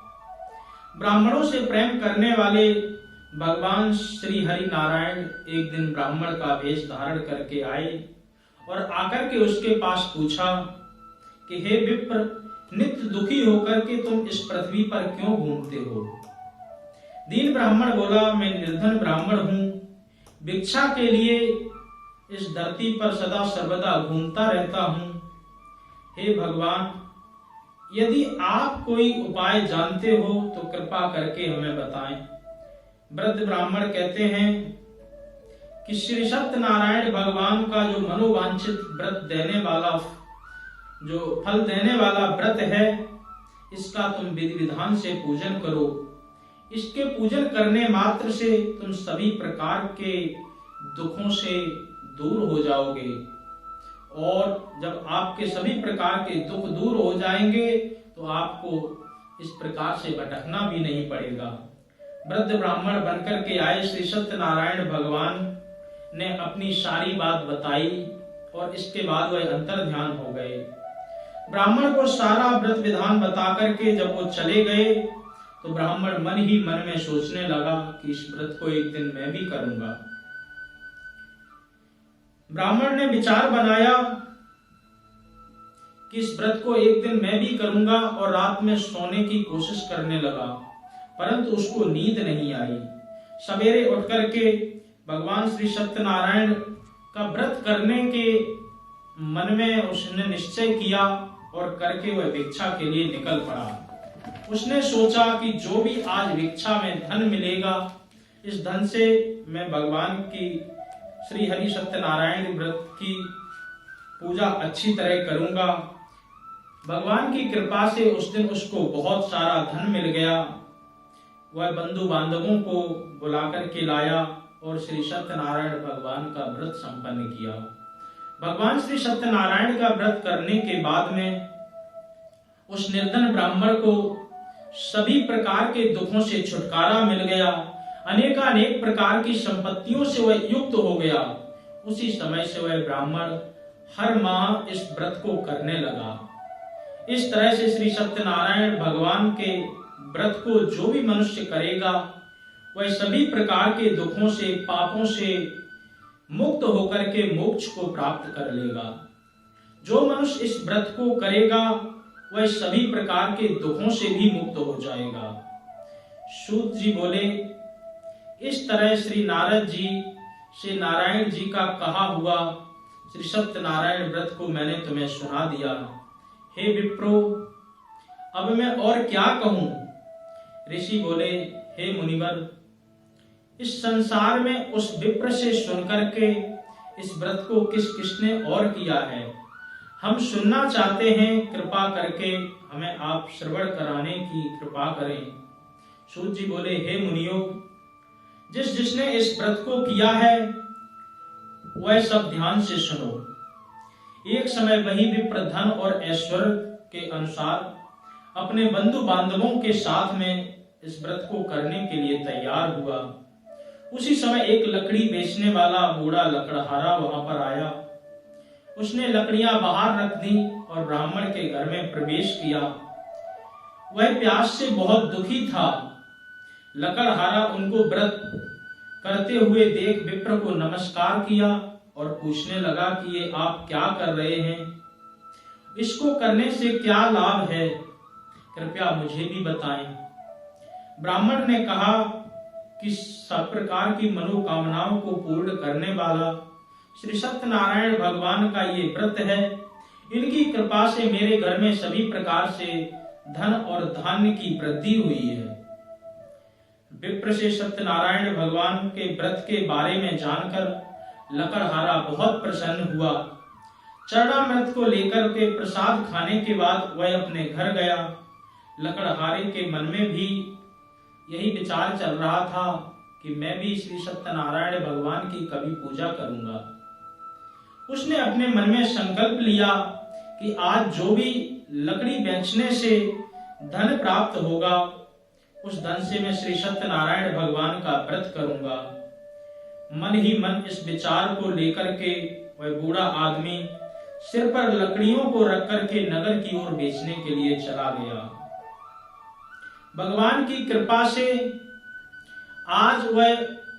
ब्राह्मणों से प्रेम करने वाले भगवान श्री हरि नारायण एक दिन ब्राह्मण का वेश धारण करके आए और आकर के उसके पास पूछा कि हे विप्र, नित्य दुखी होकर के तुम इस पृथ्वी पर क्यों घूमते हो? दीन ब्राह्मण बोला, मैं निर्धन ब्राह्मण हूं, भिक्षा के लिए इस धरती पर सदा सर्वदा घूमता रहता हूं। हे भगवान, यदि आप कोई उपाय जानते हो तो कृपा करके हमें बताएं। वृद्ध ब्राह्मण कहते हैं कि श्री सत्यनारायण भगवान का जो मनोवांछित व्रत देने वाला, जो फल देने वाला व्रत है, इसका तुम विधि विधान से पूजन करो। इसके पूजन करने मात्र से तुम सभी प्रकार के दुखों से दूर हो जाओगे और जब आपके सभी प्रकार के दुख दूर हो जाएंगे तो आपको इस प्रकार से भटकना भी नहीं पड़ेगा। वृद्ध ब्राह्मण बनकर के आए श्री सत्यनारायण भगवान ने अपनी सारी बात बताई और इसके बाद वह अंतर ध्यान हो गए। ब्राह्मण को सारा व्रत विधान बता करके जब वो चले गए तो ब्राह्मण मन ही मन में सोचने लगा कि इस व्रत को एक दिन मैं भी करूंगा। ब्राह्मण ने विचार बनाया कि इस व्रत को एक दिन मैं भी करूंगा और रात में सोने की कोशिश करने लगा, परंतु उसको नींद नहीं आई। सवेरे उठ करके भगवान श्री सत्यनारायण का व्रत करने के मन में उसने निश्चय किया और करके वह भिक्षा के लिए निकल पड़ा। उसने सोचा कि जो भी आज भिक्षा में धन मिलेगा, इस धन से मैं भगवान की श्री हरि सत्यनारायण व्रत की पूजा अच्छी तरह करूंगा। भगवान की कृपा से उस दिन उसको बहुत सारा धन मिल गया। वह बंधु बांधवों को बुलाकर के लाया और श्री सत्यनारायण भगवान का व्रत संपन्न किया। भगवान श्री सत्यनारायण का व्रत करने के बाद में उस निर्धन ब्राह्मण को सभी प्रकार के दुखों से छुटकारा मिल गया। अनेकानेक प्रकार की संपत्तियों से वह युक्त हो गया। उसी समय से वह ब्राह्मण हर माह इस व्रत को करने लगा। इस तरह से श्री सत्यनारायण भगवान के व्रत को जो भी मनुष्य करेगा, वह सभी प्रकार के दुखों से, पापों से मुक्त होकर के मोक्ष को प्राप्त कर लेगा। जो मनुष्य इस व्रत को करेगा, वह सभी प्रकार के दुखों से भी मुक्त हो जाएगा। सूत जी बोले, इस तरह श्री नारद जी से नारायण जी का कहा हुआ श्री सत्यनारायण व्रत को मैंने तुम्हें सुना दिया। हे विप्रो, अब मैं और क्या कहूं? ऋषि बोले, हे मुनिवर, इस संसार में उस विप्र से सुनकर के इस व्रत को किस किसने और किया है, हम सुनना चाहते हैं। कृपा करके हमें आप श्रवण कराने की कृपा करें। सूत जी बोले, हे मुनियों, जिसने इस व्रत को किया है वह सब ध्यान से सुनो। एक समय वही विप्र धन और ऐश्वर्य के अनुसार अपने बंधु बांधवों के साथ में इस व्रत को करने के लिए तैयार हुआ। उसी समय एक लकड़ी बेचने वाला बूढ़ा लकड़हारा वहां पर आया। उसने लकड़ियां बाहर रख दी और ब्राह्मण के घर में प्रवेश किया। वह प्यास से बहुत दुखी था। लकड़हारा उनको व्रत करते हुए देख विप्र को नमस्कार किया और पूछने लगा कि ये आप क्या कर रहे हैं, इसको करने से क्या लाभ है, कृपया मुझे भी बताएं। ब्राह्मण ने कहा कि सब प्रकार की मनोकामनाओं को पूर्ण करने वाला श्री सत्यनारायण भगवान का ये व्रत है। इनकी कृपा से मेरे घर में सभी प्रकार से धन और धान्य की वृद्धि हुई है। विप्र से सत्यनारायण भगवान के व्रत के बारे में जानकर लकड़हारा बहुत प्रसन्न हुआ। चरणामृत को लेकर के प्रसाद खाने के बाद वह अपने घर गया। लकड़हारे के मन में भी यही विचार चल रहा था कि मैं भी श्री सत्यनारायण भगवान की कभी पूजा करूंगा। उसने अपने मन में संकल्प लिया कि आज जो भी लकड़ी बेचने से धन प्राप्त होगा, उस धन से मैं श्री सत्यनारायण भगवान का व्रत करूंगा। मन ही मन इस विचार को लेकर के वह बूढ़ा आदमी सिर पर लकड़ियों को रख करके नगर की ओर बेचने के लिए चला गया। भगवान की कृपा से आज वह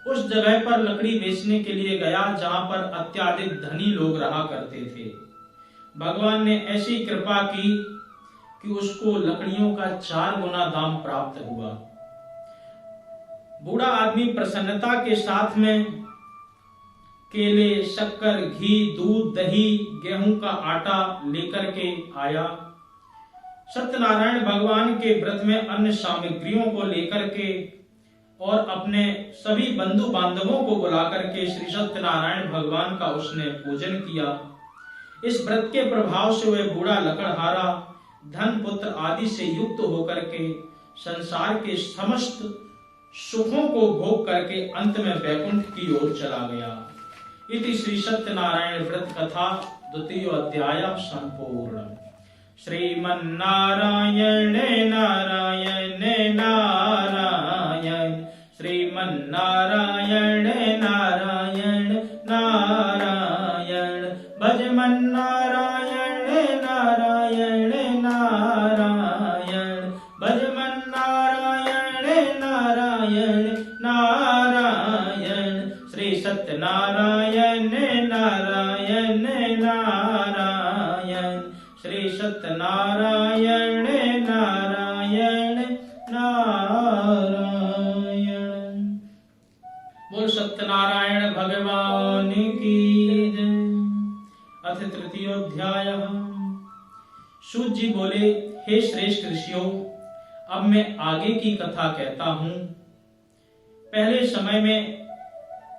उस जगह पर लकड़ी बेचने के लिए गया जहां पर अत्याधिक धनी लोग रहा करते थे। भगवान ने ऐसी कृपा की कि उसको लकड़ियों का 4 गुना दाम प्राप्त हुआ। बूढ़ा आदमी प्रसन्नता के साथ में केले, शक्कर, घी, दूध, दही, गेहूं का आटा लेकर के आया। सत्यनारायण भगवान के व्रत में अन्य सामग्रियों को लेकर के और अपने सभी बंधु बांधवों को बुलाकर के श्री सत्यनारायण भगवान का उसने पूजन किया। इस व्रत के प्रभाव से वह बूढ़ा लकड़हारा धन, पुत्र आदि से युक्त होकर के संसार के समस्त सुखों को भोग करके अंत में वैकुंठ की ओर चला गया। इति श्री सत्यनारायण व्रत कथा 2य अध्याय संपूर्ण। श्रीमन्नारायण नारायण नारायण, श्रीमन्नारायण नारायण नारायण, भजमन नारायण नारायण नारायण, भजमन नारायण नारायण नारायण, श्री सत्यनारायण नारायण नारायण, श्री सत्यनारायण नारायण नारायण। सत्यनारायण भगवान की जय। अथ तृतीयोध्याय। सूत जी बोले, हे श्रेष्ठ ऋषियों, अब मैं आगे की कथा कहता हूं। पहले समय में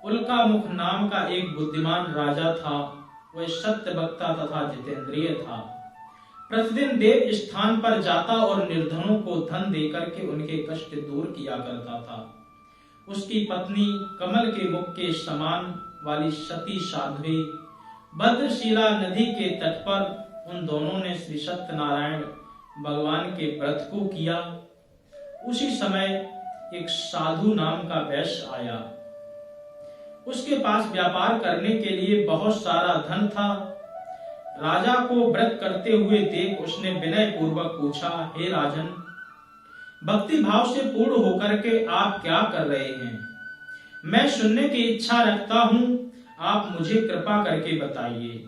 उल्कामुख नाम का एक बुद्धिमान राजा था। वह सत्य वक्ता तथा जितेंद्रिय था। प्रतिदिन देव स्थान पर जाता और निर्धनों को धन देकर के उनके कष्ट दूर किया करता था। उसकी पत्नी कमल के मुख के समान वाली सती साध्वी भद्रशिला नदी के तट पर उन दोनों ने श्री सत्यनारायण भगवान के व्रत को किया। उसी समय एक साधु नाम का वैश्य आया। उसके पास व्यापार करने के लिए बहुत सारा धन था। राजा को व्रत करते हुए देख उसने विनय पूर्वक पूछा, हे राजन, भक्ति भाव से पूर्ण होकर के आप क्या कर रहे हैं? मैं सुनने की इच्छा रखता हूं, आप मुझे कृपा करके बताइए।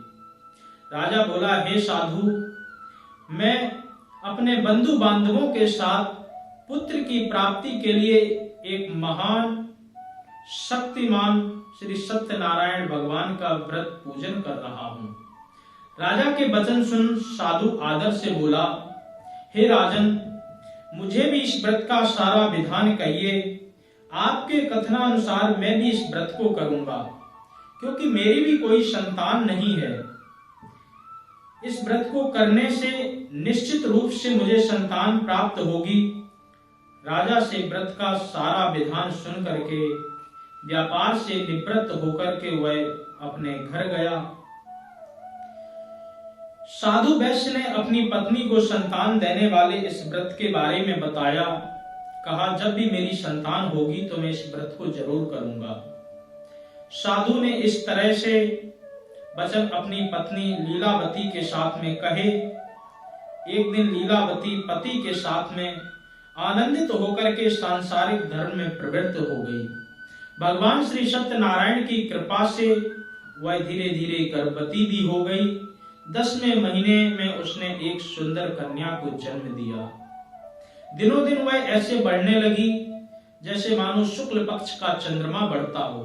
राजा बोला, हे साधु, मैं अपने बंधु बांधवों के साथ पुत्र की प्राप्ति के लिए एक महान शक्तिमान श्री सत्यनारायण भगवान का व्रत पूजन कर रहा हूं। राजा के वचन सुन साधु आदर से बोला, हे राजन, मुझे भी इस व्रत का सारा विधान कहिए। आपके कथनानुसार मैं भी इस व्रत को करूंगा, क्योंकि मेरी भी कोई संतान नहीं है। इस व्रत को करने से निश्चित रूप से मुझे संतान प्राप्त होगी। राजा से व्रत का सारा विधान सुन करके व्यापार से निवृत्त होकर के वह अपने घर गया। साधु वैश्य ने अपनी पत्नी को संतान देने वाले इस व्रत के बारे में बताया। कहा, जब भी मेरी संतान होगी तो मैं इस व्रत को जरूर करूंगा। साधु ने इस तरह से वचन अपनी पत्नी लीलावती के साथ में कहे। एक दिन लीलावती पति के साथ में आनंदित होकर के सांसारिक धर्म में प्रवृत्त हो गई। भगवान श्री सत्यनारायण की कृपा से वह धीरे धीरे गर्भवती भी हो गई। 10वें महीने में उसने एक सुंदर कन्या को जन्म दिया। दिनों दिन वह ऐसे बढ़ने लगी जैसे मानो शुक्ल पक्ष का चंद्रमा बढ़ता हो।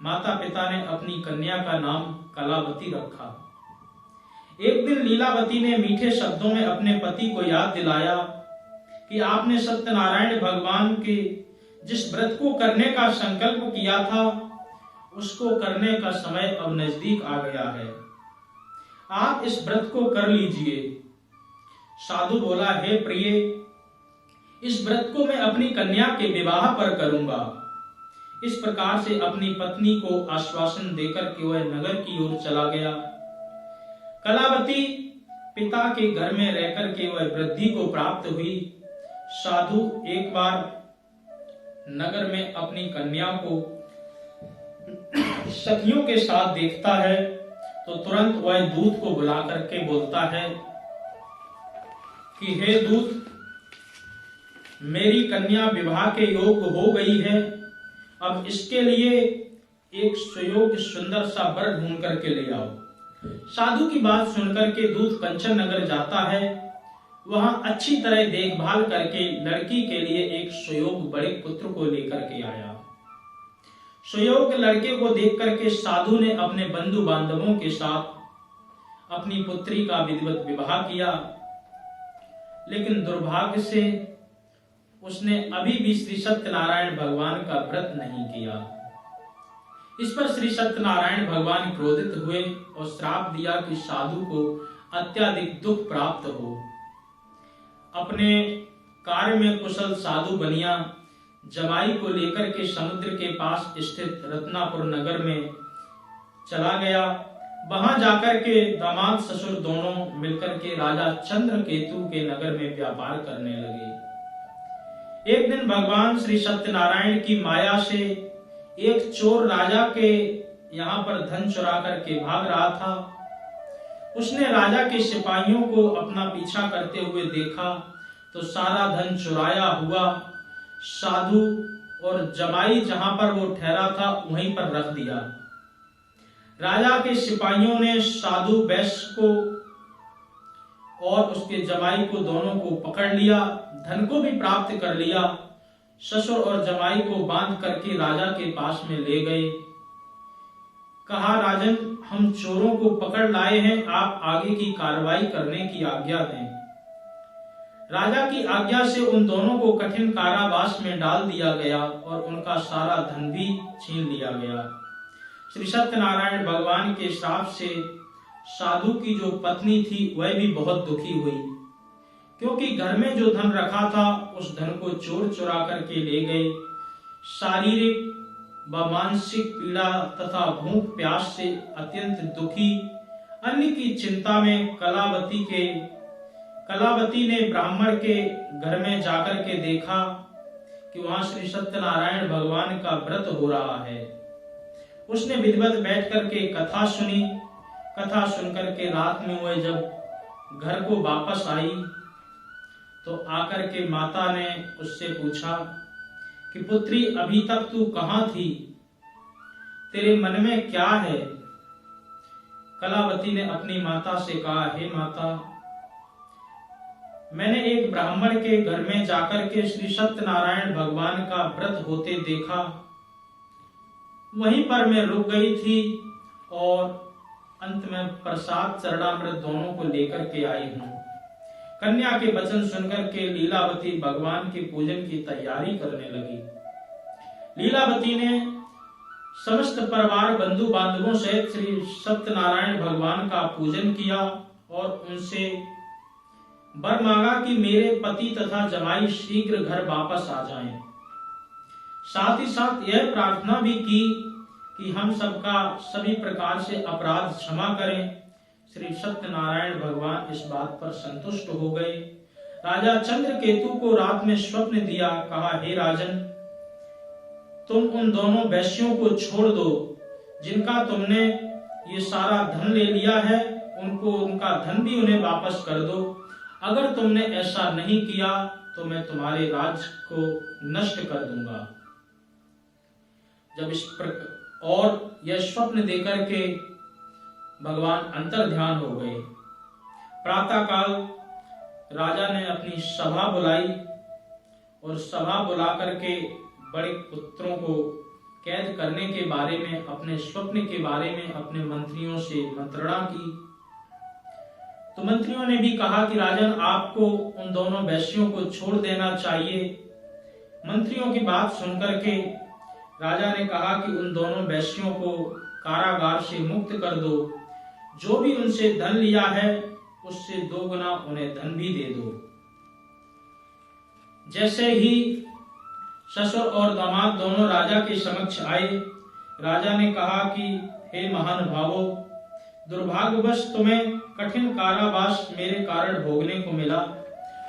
माता पिता ने अपनी कन्या का नाम कलावती रखा। एक दिन लीलावती ने मीठे शब्दों में अपने पति को याद दिलाया कि आपने सत्यनारायण भगवान के जिस व्रत को करने का संकल्प किया था, उसको करने का समय अब नजदीक आ गया है। आप इस व्रत को कर लीजिए। साधु बोला, हे प्रिय, इस व्रत को मैं अपनी कन्या के विवाह पर करूंगा। इस प्रकार से अपनी पत्नी को आश्वासन देकर के वह नगर की ओर चला गया। कलावती पिता के घर में रहकर के वह वृद्धि को प्राप्त हुई। साधु एक बार नगर में अपनी कन्या को सखियों के साथ देखता है तो तुरंत वह दूत को बुला करके बोलता है कि हे दूत, मेरी कन्या विवाह के योग्य हो गई है। अब इसके लिए एक सुयोग्य सुंदर सा वर ढूंढ करके ले आओ। साधु की बात सुनकर के दूत कंचन नगर जाता है। वहां अच्छी तरह देखभाल करके लड़की के लिए एक सुयोग्य बड़े पुत्र को लेकर के आया। सुयोग्य लड़के को देख करके साधु ने अपने बंधु बांधवों के साथ अपनी पुत्री का विधिवत विवाह किया, लेकिन दुर्भाग्य से उसने अभी भी श्री सत्यनारायण भगवान का व्रत नहीं किया। इस पर श्री सत्यनारायण भगवान क्रोधित हुए और श्राप दिया कि साधु को अत्यधिक दुख प्राप्त हो। अपने कार्य में कुशल साधु बनिया जमाई को लेकर के समुद्र के पास स्थित रत्नापुर नगर में चला गया। वहां जाकर के दामाद ससुर दोनों मिलकर के राजा चंद्रकेतु के नगर में व्यापार करने लगे। एक दिन भगवान श्री सत्यनारायण की माया से एक चोर राजा के यहाँ पर धन चुरा करके भाग रहा था। उसने राजा के सिपाहियों को अपना पीछा करते हुए देखा तो सारा धन चुराया हुआ साधु और जमाई जहां पर वो ठहरा था वहीं पर रख दिया। राजा के सिपाहियों ने साधु वैश्य को और उसके जमाई को दोनों को पकड़ लिया, धन को भी प्राप्त कर लिया ससुर और जमाई को बांध करके राजा के पास में ले गए। कहा, राजन, हम चोरों को पकड़ लाए हैं, आप आगे की कार्रवाई करने की आज्ञा दें। राजा की आज्ञा से उन दोनों को कठिन कारावास में डाल दिया गया और उनका सारा धन भी छीन लिया गया। श्री सत्यनारायण भगवान के श्राप से साधु की जो पत्नी थी वह भी बहुत दुखी हुई, क्योंकि घर में जो धन रखा था उस धन को चोर चुरा करके ले गए। शारीरिक व मानसिक पीड़ा तथा भूख प्यास से अत्यंत दुखी, अन्न की चिंता में कलावती ने ब्राह्मण के घर में जाकर के देखा कि वहां श्री सत्यनारायण भगवान का व्रत हो रहा है। उसने विधिवत बैठ करके कथा सुनी। कथा सुनकर के रात में वह जब घर को वापस आई तो आकर के माता ने उससे पूछा कि पुत्री, अभी तक तू कहां थी, तेरे मन में क्या है? कलावती ने अपनी माता से कहा, हे माता, मैंने एक ब्राह्मण के घर में जाकर के श्री सत्यनारायण भगवान का व्रत होते देखा, वहीं पर मैं रुक गई थी और अंत में प्रसाद चरणामृत दोनों को लेकर के आई हूं। कन्या के वचन सुनकर के लीलावती भगवान के पूजन की तैयारी करने लगी। लीलावती ने समस्त परिवार बंधु बांधवों सहित श्री सत्यनारायण भगवान का पूजन किया और उनसे वर मांगा कि मेरे पति तथा जमाई शीघ्र घर वापस आ जाएं। साथ ही साथ यह प्रार्थना भी की कि हम सबका सभी प्रकार से अपराध क्षमा करें। श्री सत्यनारायण भगवान इस बात पर संतुष्ट हो गए। राजा चंद्रकेतु को रात में स्वप्न दिया। कहा, हे राजन, तुम उन दोनों वैश्यों को छोड़ दो जिनका तुमने ये सारा धन ले लिया है, उनका धन भी उन्हें वापस कर दो। अगर तुमने ऐसा नहीं किया तो मैं तुम्हारे राज्य को नष्ट कर दूंगा। जब इस और यह स्वप्न देकर के भगवान अंतर ध्यान हो गए। प्रातः काल राजा ने अपनी सभा बुलाई और सभा बुला करके बड़े पुत्रों को कैद करने के बारे में, अपने स्वप्न के बारे में अपने मंत्रियों से मंत्रणा की। तो मंत्रियों ने भी कहा कि राजन, आपको उन दोनों वैश्यों को छोड़ देना चाहिए। मंत्रियों की बात सुनकर के राजा ने कहा कि उन दोनों वैश्यों को कारागार से मुक्त कर दो, जो भी उनसे धन लिया है उससे 2 गुना उन्हें धन भी दे दो। जैसे ही ससुर और दामाद दोनों राजा के समक्ष आए, राजा ने कहा कि हे महानुभावों, दुर्भाग्यवश तुम्हें कठिन कारावास मेरे कारण भोगने को मिला,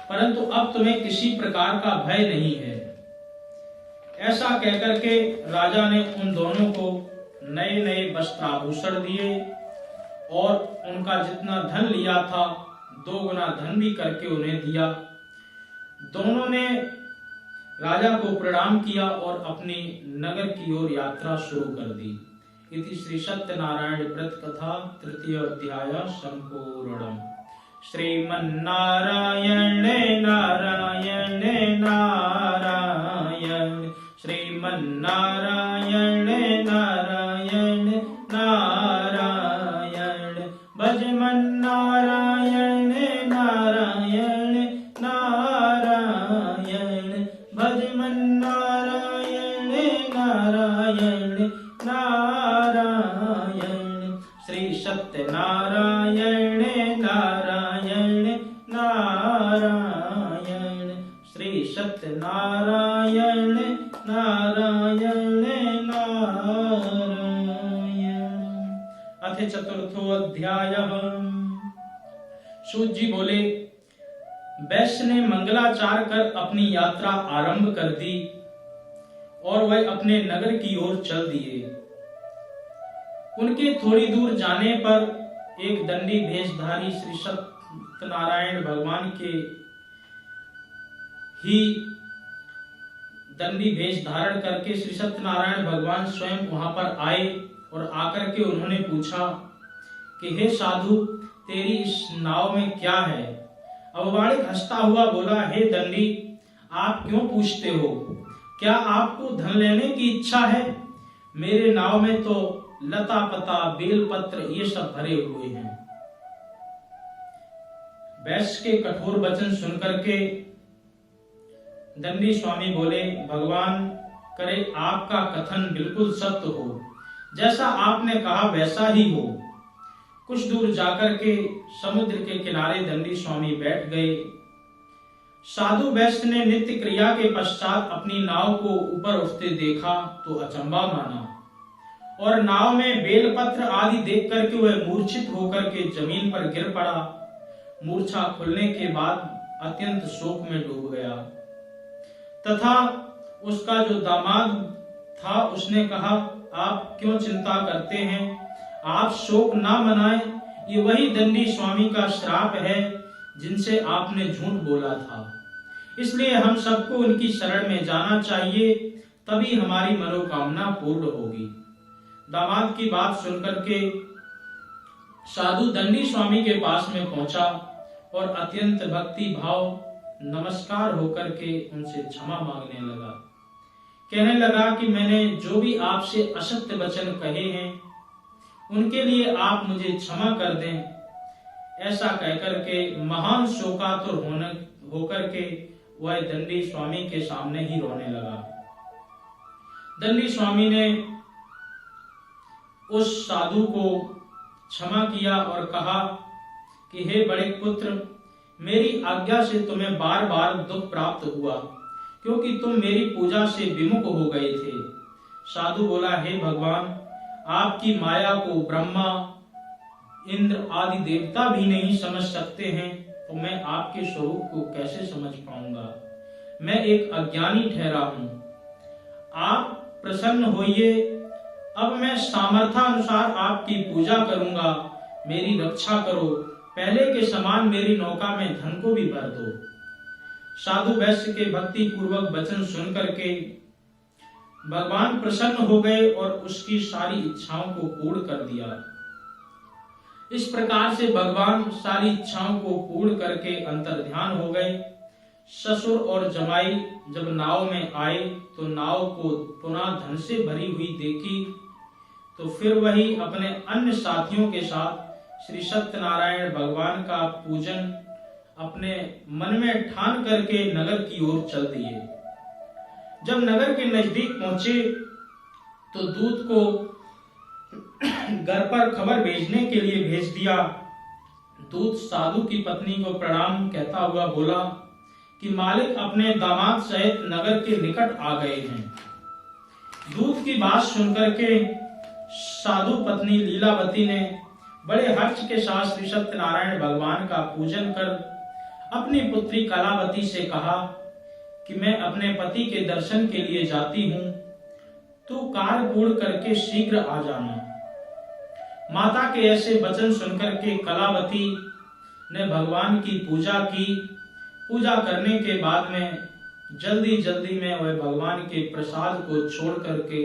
परंतु अब तुम्हें किसी प्रकार का भय नहीं है। ऐसा कहकर के राजा ने उन दोनों को नए नए वस्त्राभूषण दिए और उनका जितना धन लिया था 2 गुना धन भी करके उन्हें दिया। दोनों ने राजा को प्रणाम किया और अपनी नगर की ओर यात्रा शुरू कर दी। इति श्री सत्यनारायण व्रत कथा 3य अध्याय संपूर्णम्। श्रीमन्नारायण नारायण नारायण, श्रीमन्नारायण नारायण नारायण, भजमन्नारायण नारायण नारायण, भजमन्नारायण नारायण नारायण, श्री सत्यनारायण नारायण नारायण, श्री सत्यनारायण नारायण नारायण। अथ 4थो अध्यायः। सूत जी बोले, वैश्य ने मंगलाचार कर अपनी यात्रा आरंभ कर दी और वह अपने नगर की ओर चल दिए। उनके थोड़ी दूर जाने पर एक दंडी भेषधारी श्री सत्यनारायण भगवान के ही दंडी भेष धारण करके श्री सत्यनारायण भगवान स्वयं वहां पर आए और आकर के उन्होंने पूछा कि हे साधु, तेरी इस नाव में क्या है? अववाणिक हंसता हुआ बोला, हे दंडी, आप क्यों पूछते हो? क्या आपको धन लेने की इच्छा है? मेरे नाव में तो लता पता बेलपत्र ये सब भरे हुए हैं। वैश्य के कठोर वचन सुनकर के दंडी स्वामी बोले, भगवान करे आपका कथन बिल्कुल सत्य हो, जैसा आपने कहा वैसा ही हो। कुछ दूर जाकर के समुद्र के किनारे दंडी स्वामी बैठ गए। साधु वैश्य ने नित्य क्रिया के पश्चात अपनी नाव को ऊपर उठते देखा तो अचंबा माना, और नाव में बेलपत्र आदि देख करके वह मूर्छित होकर के जमीन पर गिर पड़ा। मूर्छा खुलने के बाद अत्यंत शोक में डूब गया। तथा उसका जो दामाद था उसने कहा, आप क्यों चिंता करते हैं? आप शोक ना मनाएं, ये वही दंडी स्वामी का श्राप है जिनसे आपने झूठ बोला था। इसलिए हम सबको उनकी शरण में जाना चाहिए, तभी हमारी मनोकामना पूर्ण होगी। दामाद की बात सुनकर के साधु दंडी स्वामी के पास में पहुंचा और अत्यंत भक्ति भाव नमस्कार होकर के उनसे क्षमा मांगने लगा। कहने लगा कि मैंने जो भी आपसे असत्य वचन कहे हैं उनके लिए आप मुझे क्षमा कर दें। ऐसा कहकर के महान शोकातुर होकर के वह दंडी स्वामी के सामने ही रोने लगा। दंडी स्वामी ने उस साधु को क्षमा किया और कहा कि हे बड़े पुत्र, मेरी आज्ञा से तुम्हें बार बार दुख प्राप्त हुआ, क्योंकि तुम मेरी पूजा से विमुख हो गए थे। साधु बोला, हे भगवान, आपकी माया को ब्रह्मा इंद्र आदि देवता भी नहीं समझ सकते हैं, तो मैं आपके स्वरूप को कैसे समझ पाऊंगा? मैं एक अज्ञानी ठहरा हूं। आप प्रसन्न होइए, अब मैं सामर्थ्यानुसार आपकी पूजा करूंगा। मेरी रक्षा करो, पहले के समान मेरी नौका में धन को भी भर दो। साधु वैश्य के भक्ति पूर्वक वचन सुन करके भगवान प्रसन्न हो गए और उसकी सारी इच्छाओं को पूर्ण कर दिया। इस प्रकार से भगवान सारी इच्छाओं को पूर्ण करके अंतर्ध्यान हो गए। ससुर और जमाई जब नाव में आए तो नाव को पुनः धन से भरी हुई देखी, तो फिर वही अपने अन्य साथियों के साथ श्री सत्यनारायण भगवान का पूजन अपने मन में ठान करके नगर की ओर चल दिए। जब नगर के नजदीक पहुंचे तो दूत को घर पर खबर भेजने के लिए भेज दिया। दूत साधु की पत्नी को प्रणाम कहता हुआ बोला कि मालिक अपने दामाद सहित नगर के निकट आ गए हैं। दूत की बात सुनकर के साधु पत्नी लीलावती ने बड़े हर्ष के साथ श्री सत्यनारायण भगवान का पूजन कर अपनी पुत्री कलावती से कहा कि मैं अपने पति के दर्शन के लिए जाती हूँ, तू कार्य पूर्ण करके शीघ्र आ जाना। माता के ऐसे वचन सुनकर के कलावती ने भगवान की पूजा की। पूजा करने के बाद में जल्दी में वह भगवान के प्रसाद को छोड़ करके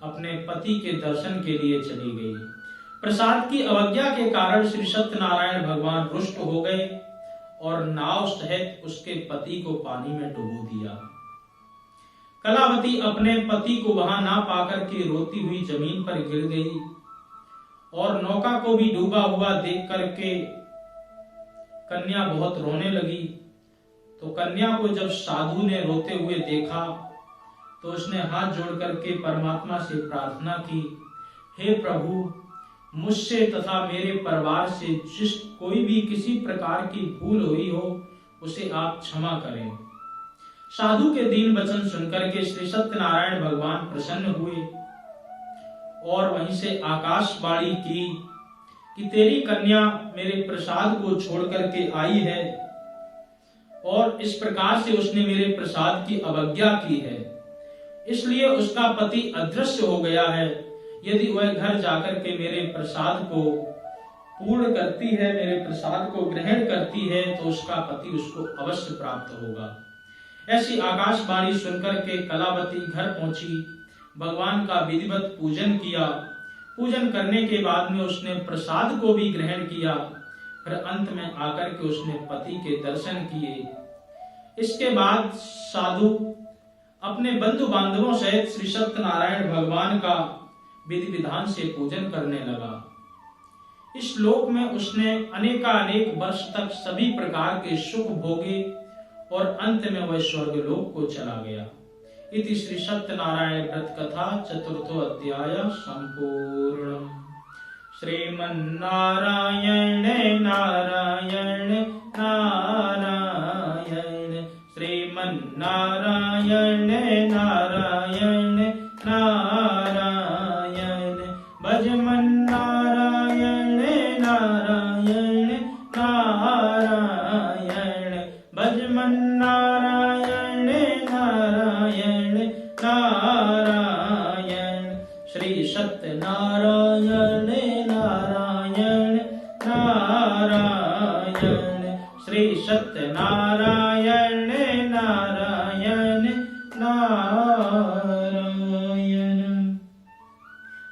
अपने पति के दर्शन के लिए चली गई। प्रसाद की अवज्ञा के कारण श्री सत्यनारायण भगवान रुष्ट हो गए और नाव सहित उसके पति को पानी में डुबो दिया। कलावती अपने पति को वहां ना पाकर के रोती हुई जमीन पर गिर गई और नौका को भी डूबा हुआ देख करके कन्या बहुत रोने लगी। तो कन्या को जब साधु ने रोते हुए देखा तो उसने हाथ जोड़ करके परमात्मा से प्रार्थना की, हे प्रभु, मुझसे तथा मेरे परिवार से जिस कोई भी किसी प्रकार की भूल हुई हो उसे आप क्षमा करें। साधु के दीन वचन सुनकर के श्री सत्यनारायण भगवान प्रसन्न हुए और वहीं से आकाशवाणी की कि तेरी कन्या मेरे प्रसाद को छोड़ करके आई है और इस प्रकार से उसने मेरे प्रसाद की अवज्ञा की है, इसलिए उसका पति अदृश्य हो गया है। यदि वह घर जाकर के मेरे प्रसाद को पूर्ण करती है, मेरे प्रसाद को ग्रहण करती है, तो उसका पति उसको अवश्य प्राप्त होगा। ऐसी आकाशवाणी सुनकर के कलावती घर पहुंची, भगवान का विधिवत पूजन किया। पूजन करने के बाद में उसने प्रसाद को भी ग्रहण किया। फिर अंत में आकर के उसने पति के दर्शन किए। इसके बाद साधु अपने बंधु बांधवों सहित श्री सत्यनारायण भगवान का विधि विधान से पूजन करने लगा। इस लोक में उसने अनेकानेक वर्ष तक सभी प्रकार के सुख भोगे और अंत में वह स्वर्गलोक को चला गया। इति श्री सत्यनारायण व्रत कथा चतुर्थो अध्याय संपूर्ण। श्रीमन्नारायण नारायण नारायण श्रीमन्नारायण नारायण नारायण भजमन्नारायण नारायण नारायण भजमन्नारायण नारायण नारायण श्री सत्यनारायण नारायण नारायण श्री सत्यनारायण नारायण नारायण।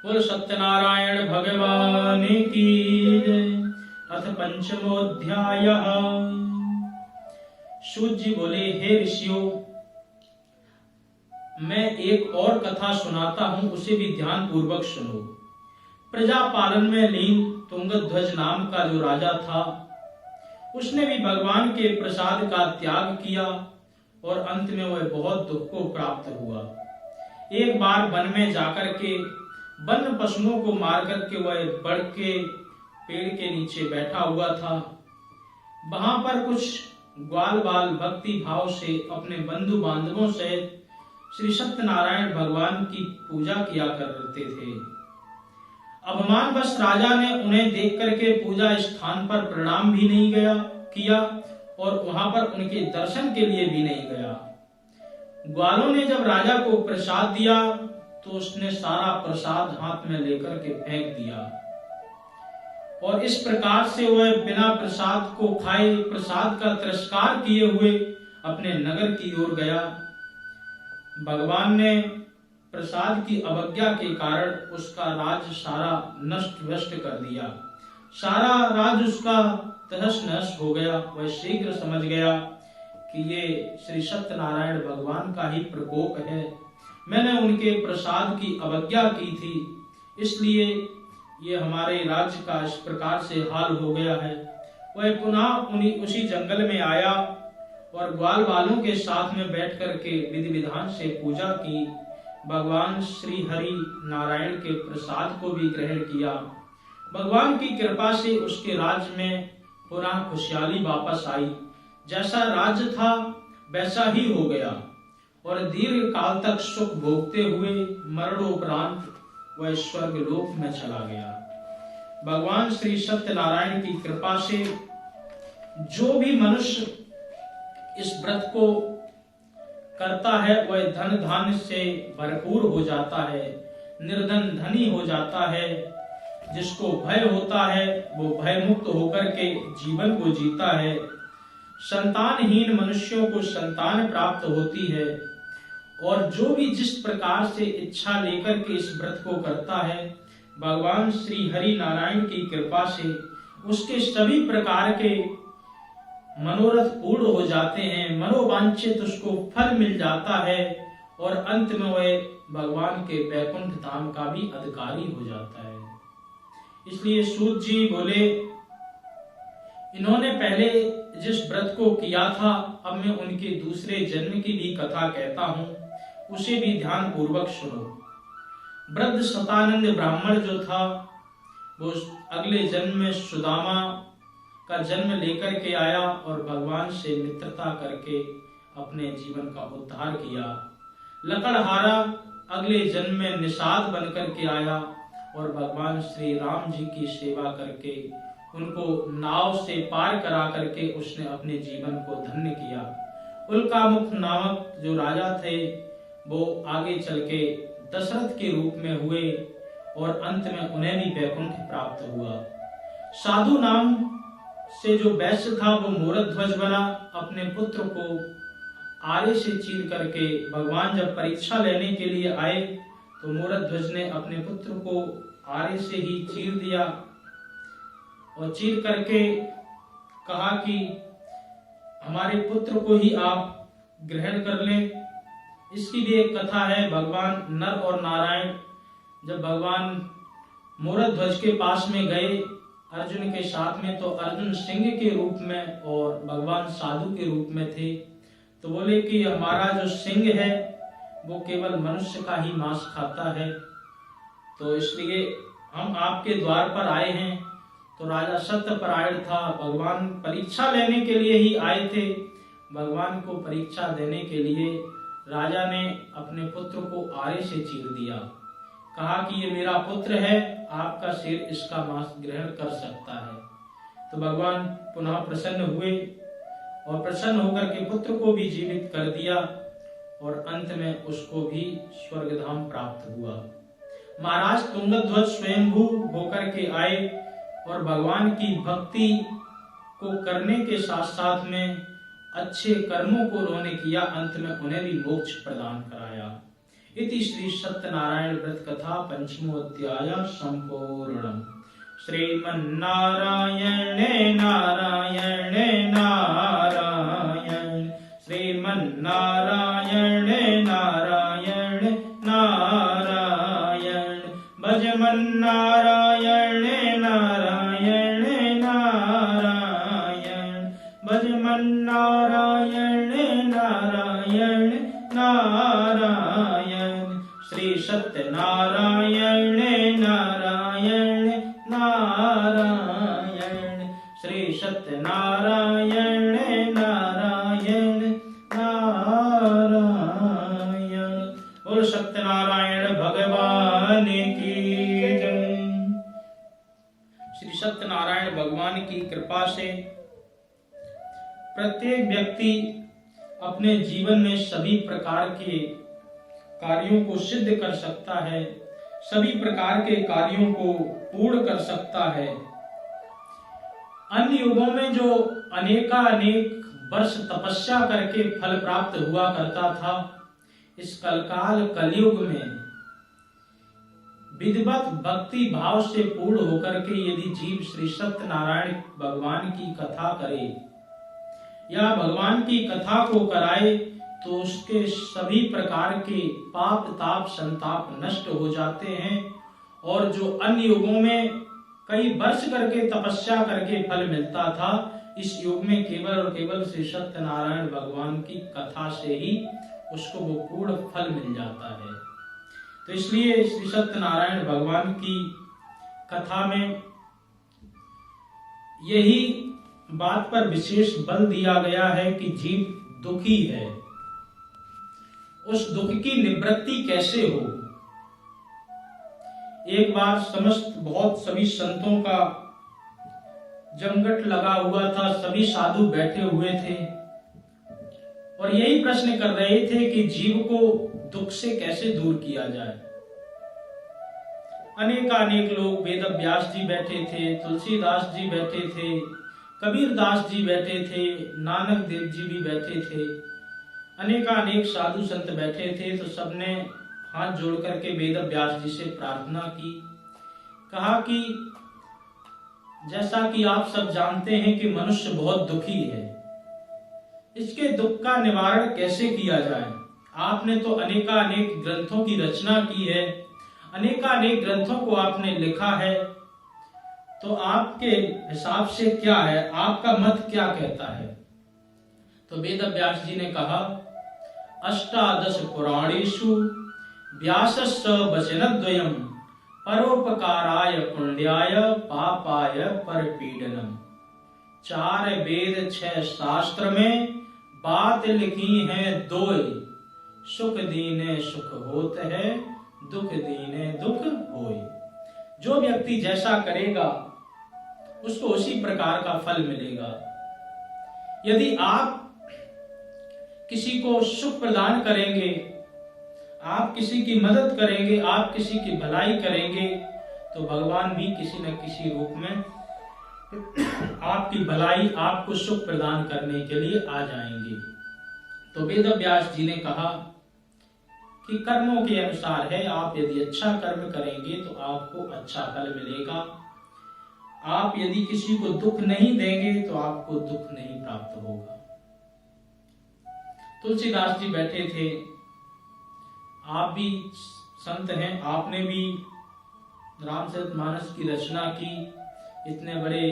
बोल सत्यनारायण भगवान की जय। अथ पंचमोऽध्याय। सूत जी बोले, हे ऋषियों, मैं एक और कथा सुनाता हूं, उसे भी ध्यान पूर्वक सुनो। प्रजा पालन में लीन तुंगध्वज नाम का जो राजा था, उसने भी भगवान के प्रसाद का त्याग किया और अंत में वह बहुत दुख को प्राप्त हुआ। एक बार वन में जाकर के वन पशुओं को मार करके वह बड़ के पेड़ के नीचे बैठा हुआ था। वहां पर कुछ ग्वाल बाल भक्ति भाव से अपने बंधु बांधवों से श्री सत्यनारायण भगवान की पूजा किया करते थे। अभिमानवश राजा ने उन्हें देख करके पूजा स्थान पर प्रणाम भी नहीं किया और वहां पर उनके दर्शन के लिए भी नहीं गया। ग्वालों ने जब राजा को प्रसाद दिया तो उसने सारा प्रसाद हाथ में लेकर के फेंक दिया और इस प्रकार से वह बिना प्रसाद को खाए, प्रसाद का तिरस्कार किए हुए अपने नगर की ओर गया। भगवान ने प्रसाद की अवज्ञा के कारण उसका राज सारा नष्ट भ्रष्ट कर दिया। सारा राज उसका तहस नहस हो गया। वह शीघ्र समझ गया कि ये श्री सत्यनारायण भगवान का ही प्रकोप है। मैंने उनके प्रसाद की अवज्ञा की थी, इसलिए ये हमारे राज्य का इस प्रकार से हाल हो गया है। वह पुनः उसी जंगल में आया और ग्वाल बालों के साथ में बैठ करके विधि विधान से पूजा की। भगवान श्री हरि नारायण के प्रसाद को भी ग्रहण किया। भगवान की कृपा से उसके राज्य में पुनः खुशहाली वापस आई। जैसा राज्य था वैसा ही हो गया और दीर्घ काल तक सुख भोगते हुए मरणोपरांत वह स्वर्गलोक में चला गया। भगवान श्री सत्यनारायण की कृपा से जो भी मनुष्य इस व्रत को करता है वह धन धान्य से भरपूर हो जाता है, निर्धन धनी हो जाता है। जिसको भय होता है वो भय मुक्त होकर के जीवन को जीता है। संतानहीन मनुष्यों को संतान प्राप्त होती है और जो भी जिस प्रकार से इच्छा लेकर के इस व्रत को करता है, भगवान श्री हरि नारायण की कृपा से उसके सभी प्रकार के मनोरथ पूर्ण हो जाते हैं, मनोवांछित उसको फल मिल जाता है और अंत में वह भगवान के वैकुंठ धाम का भी अधिकारी हो जाता है। इसलिए सूत जी बोले, इन्होंने पहले जिस व्रत को किया था, अब मैं उनके दूसरे जन्म की भी कथा कहता हूं, उसे भी ध्यान पूर्वक सुनो। वृद्ध सतानंद ब्राह्मण जो था वो अगले जन्म में सुदामा का जन्म लेकर के आया और भगवान से मित्रता करके अपने जीवन का उद्धार किया। लकड़हारा अगले जन्म में निषाद बनकर के आया और भगवान श्री राम जी की सेवा करके उनको नाव से पार करा करके उसने अपने जीवन को धन्य किया। उल्कामुख नामक जो राजा थे वो आगे चल के दशरथ के रूप में हुए और अंत में उन्हें भी वैकुंठ प्राप्त हुआ। साधु नाम से जो वैश्य था वो मूरध्वज बना। अपने पुत्र को आरे से चीर करके भगवान जब परीक्षा लेने के लिए आए तो मूरध्वज ने अपने पुत्र को आरे से ही चीर दिया और चीर करके कहा कि हमारे पुत्र को ही आप ग्रहण कर लें। इसकी भी एक कथा है। भगवान नर और नारायण जब भगवान मोरध्वज के पास में गए अर्जुन के साथ में, तो अर्जुन सिंह के रूप में और भगवान साधु के रूप में थे। तो बोले कि हमारा जो सिंह है वो केवल मनुष्य का ही मांस खाता है, तो इसलिए हम आपके द्वार पर आए हैं। तो राजा सत्यपरायण था, भगवान परीक्षा लेने के लिए ही आए थे। भगवान को परीक्षा देने के लिए राजा ने अपने पुत्र को आरे से चीर दिया, कहा कि ये मेरा पुत्र है, आपका शेर इसका मांस ग्रहण कर सकता है। तो भगवान पुनः प्रसन्न हुए और प्रसन्न होकर के पुत्र को भी जीवित कर दिया और अंत में उसको भी स्वर्गधाम प्राप्त हुआ। महाराज तुंगध्वज स्वयंभू होकर के आए और भगवान की भक्ति को करने के साथ साथ में अच्छे कर्मों को उन्होंने किया, अंत में उन्हें भी मोक्ष प्रदान कराया। इति श्री सत्यनारायण व्रत कथा पंचमो अध्याय संपूर्णम्। श्रीमन्नारायण नारायण नारायण, श्रीमन्नारायण नारायण नारायण, भजमन्नारायण नारायण नारायण, भजमन्नारायण नारायण नारायण, श्री सत्यनारायण नारायण नारायण, श्री सत्यनारायण नारायण नारायण। बोल सत्यनारायण भगवान की जय। श्री सत्यनारायण भगवान की कृपा से प्रत्येक व्यक्ति अपने जीवन में सभी प्रकार के कार्यों को सिद्ध कर सकता है, सभी प्रकार के कार्यों को पूर्ण कर सकता है। अन्य युगों में जो अनेक वर्ष तपस्या करके फल प्राप्त हुआ करता था, इस कलकाल कलयुग में विधिवत भक्ति भाव से पूर्ण होकर के यदि जीव श्री सत्यनारायण भगवान की कथा करे या भगवान की कथा को कराए, तो उसके सभी प्रकार के पाप ताप संताप नष्ट हो जाते हैं। और जो अन्य युगों में कई वर्ष करके तपस्या करके फल मिलता था, इस युग में केवल और केवल श्री सत्यनारायण भगवान की कथा से ही उसको वो पूर्ण फल मिल जाता है। तो इसलिए श्री सत्यनारायण भगवान की कथा में यही बात पर विशेष बल दिया गया है कि जीव दुखी है, उस दुख की निवृत्ति कैसे हो। एक बार सभी संतों का जमघट लगा हुआ था, सभी साधु बैठे हुए थे और यही प्रश्न कर रहे थे कि जीव को दुख से कैसे दूर किया जाए। अनेक लोग, वेद व्यास जी बैठे थे, तुलसीदास जी बैठे थे, कबीर दास जी बैठे थे, नानक देव जी भी बैठे थे, अनेक साधु संत बैठे थे। तो सबने हाथ जोड़ करके वेद व्यास जी से प्रार्थना की, कहा कि जैसा कि आप सब जानते हैं कि मनुष्य बहुत दुखी है, इसके दुख का निवारण कैसे किया जाए। आपने तो अनेक ग्रंथों की रचना की है, अनेक ग्रंथों को आपने लिखा है, तो आपके हिसाब से क्या है, आपका मत क्या कहता है। तो वेद व्यास जी ने कहा, अष्टादश पुराणेषु व्यासस्य वचनद्वयम् परोपकाराय पुण्याय पापाय परपीडनम्। 4 वेद 6 शास्त्र में बात लिखी है दोय, सुख दीने सुख होत है, दुख दीने दुख होय। जो व्यक्ति जैसा करेगा उसको उसी प्रकार का फल मिलेगा। यदि आप किसी को सुख प्रदान करेंगे, आप किसी की मदद करेंगे, आप किसी की भलाई करेंगे, तो भगवान भी किसी न किसी रूप में आपकी भलाई, आपको सुख प्रदान करने के लिए आ जाएंगे। तो वेद व्यास जी ने कहा कि कर्मों के अनुसार है, आप यदि अच्छा कर्म करेंगे तो आपको अच्छा फल मिलेगा, आप यदि किसी को दुख नहीं देंगे तो आपको दुख नहीं प्राप्त होगा। तुलसीदास जी बैठे थे, आप भी संत हैं, आपने भी रामचरितमानस की रचना की, इतने बड़े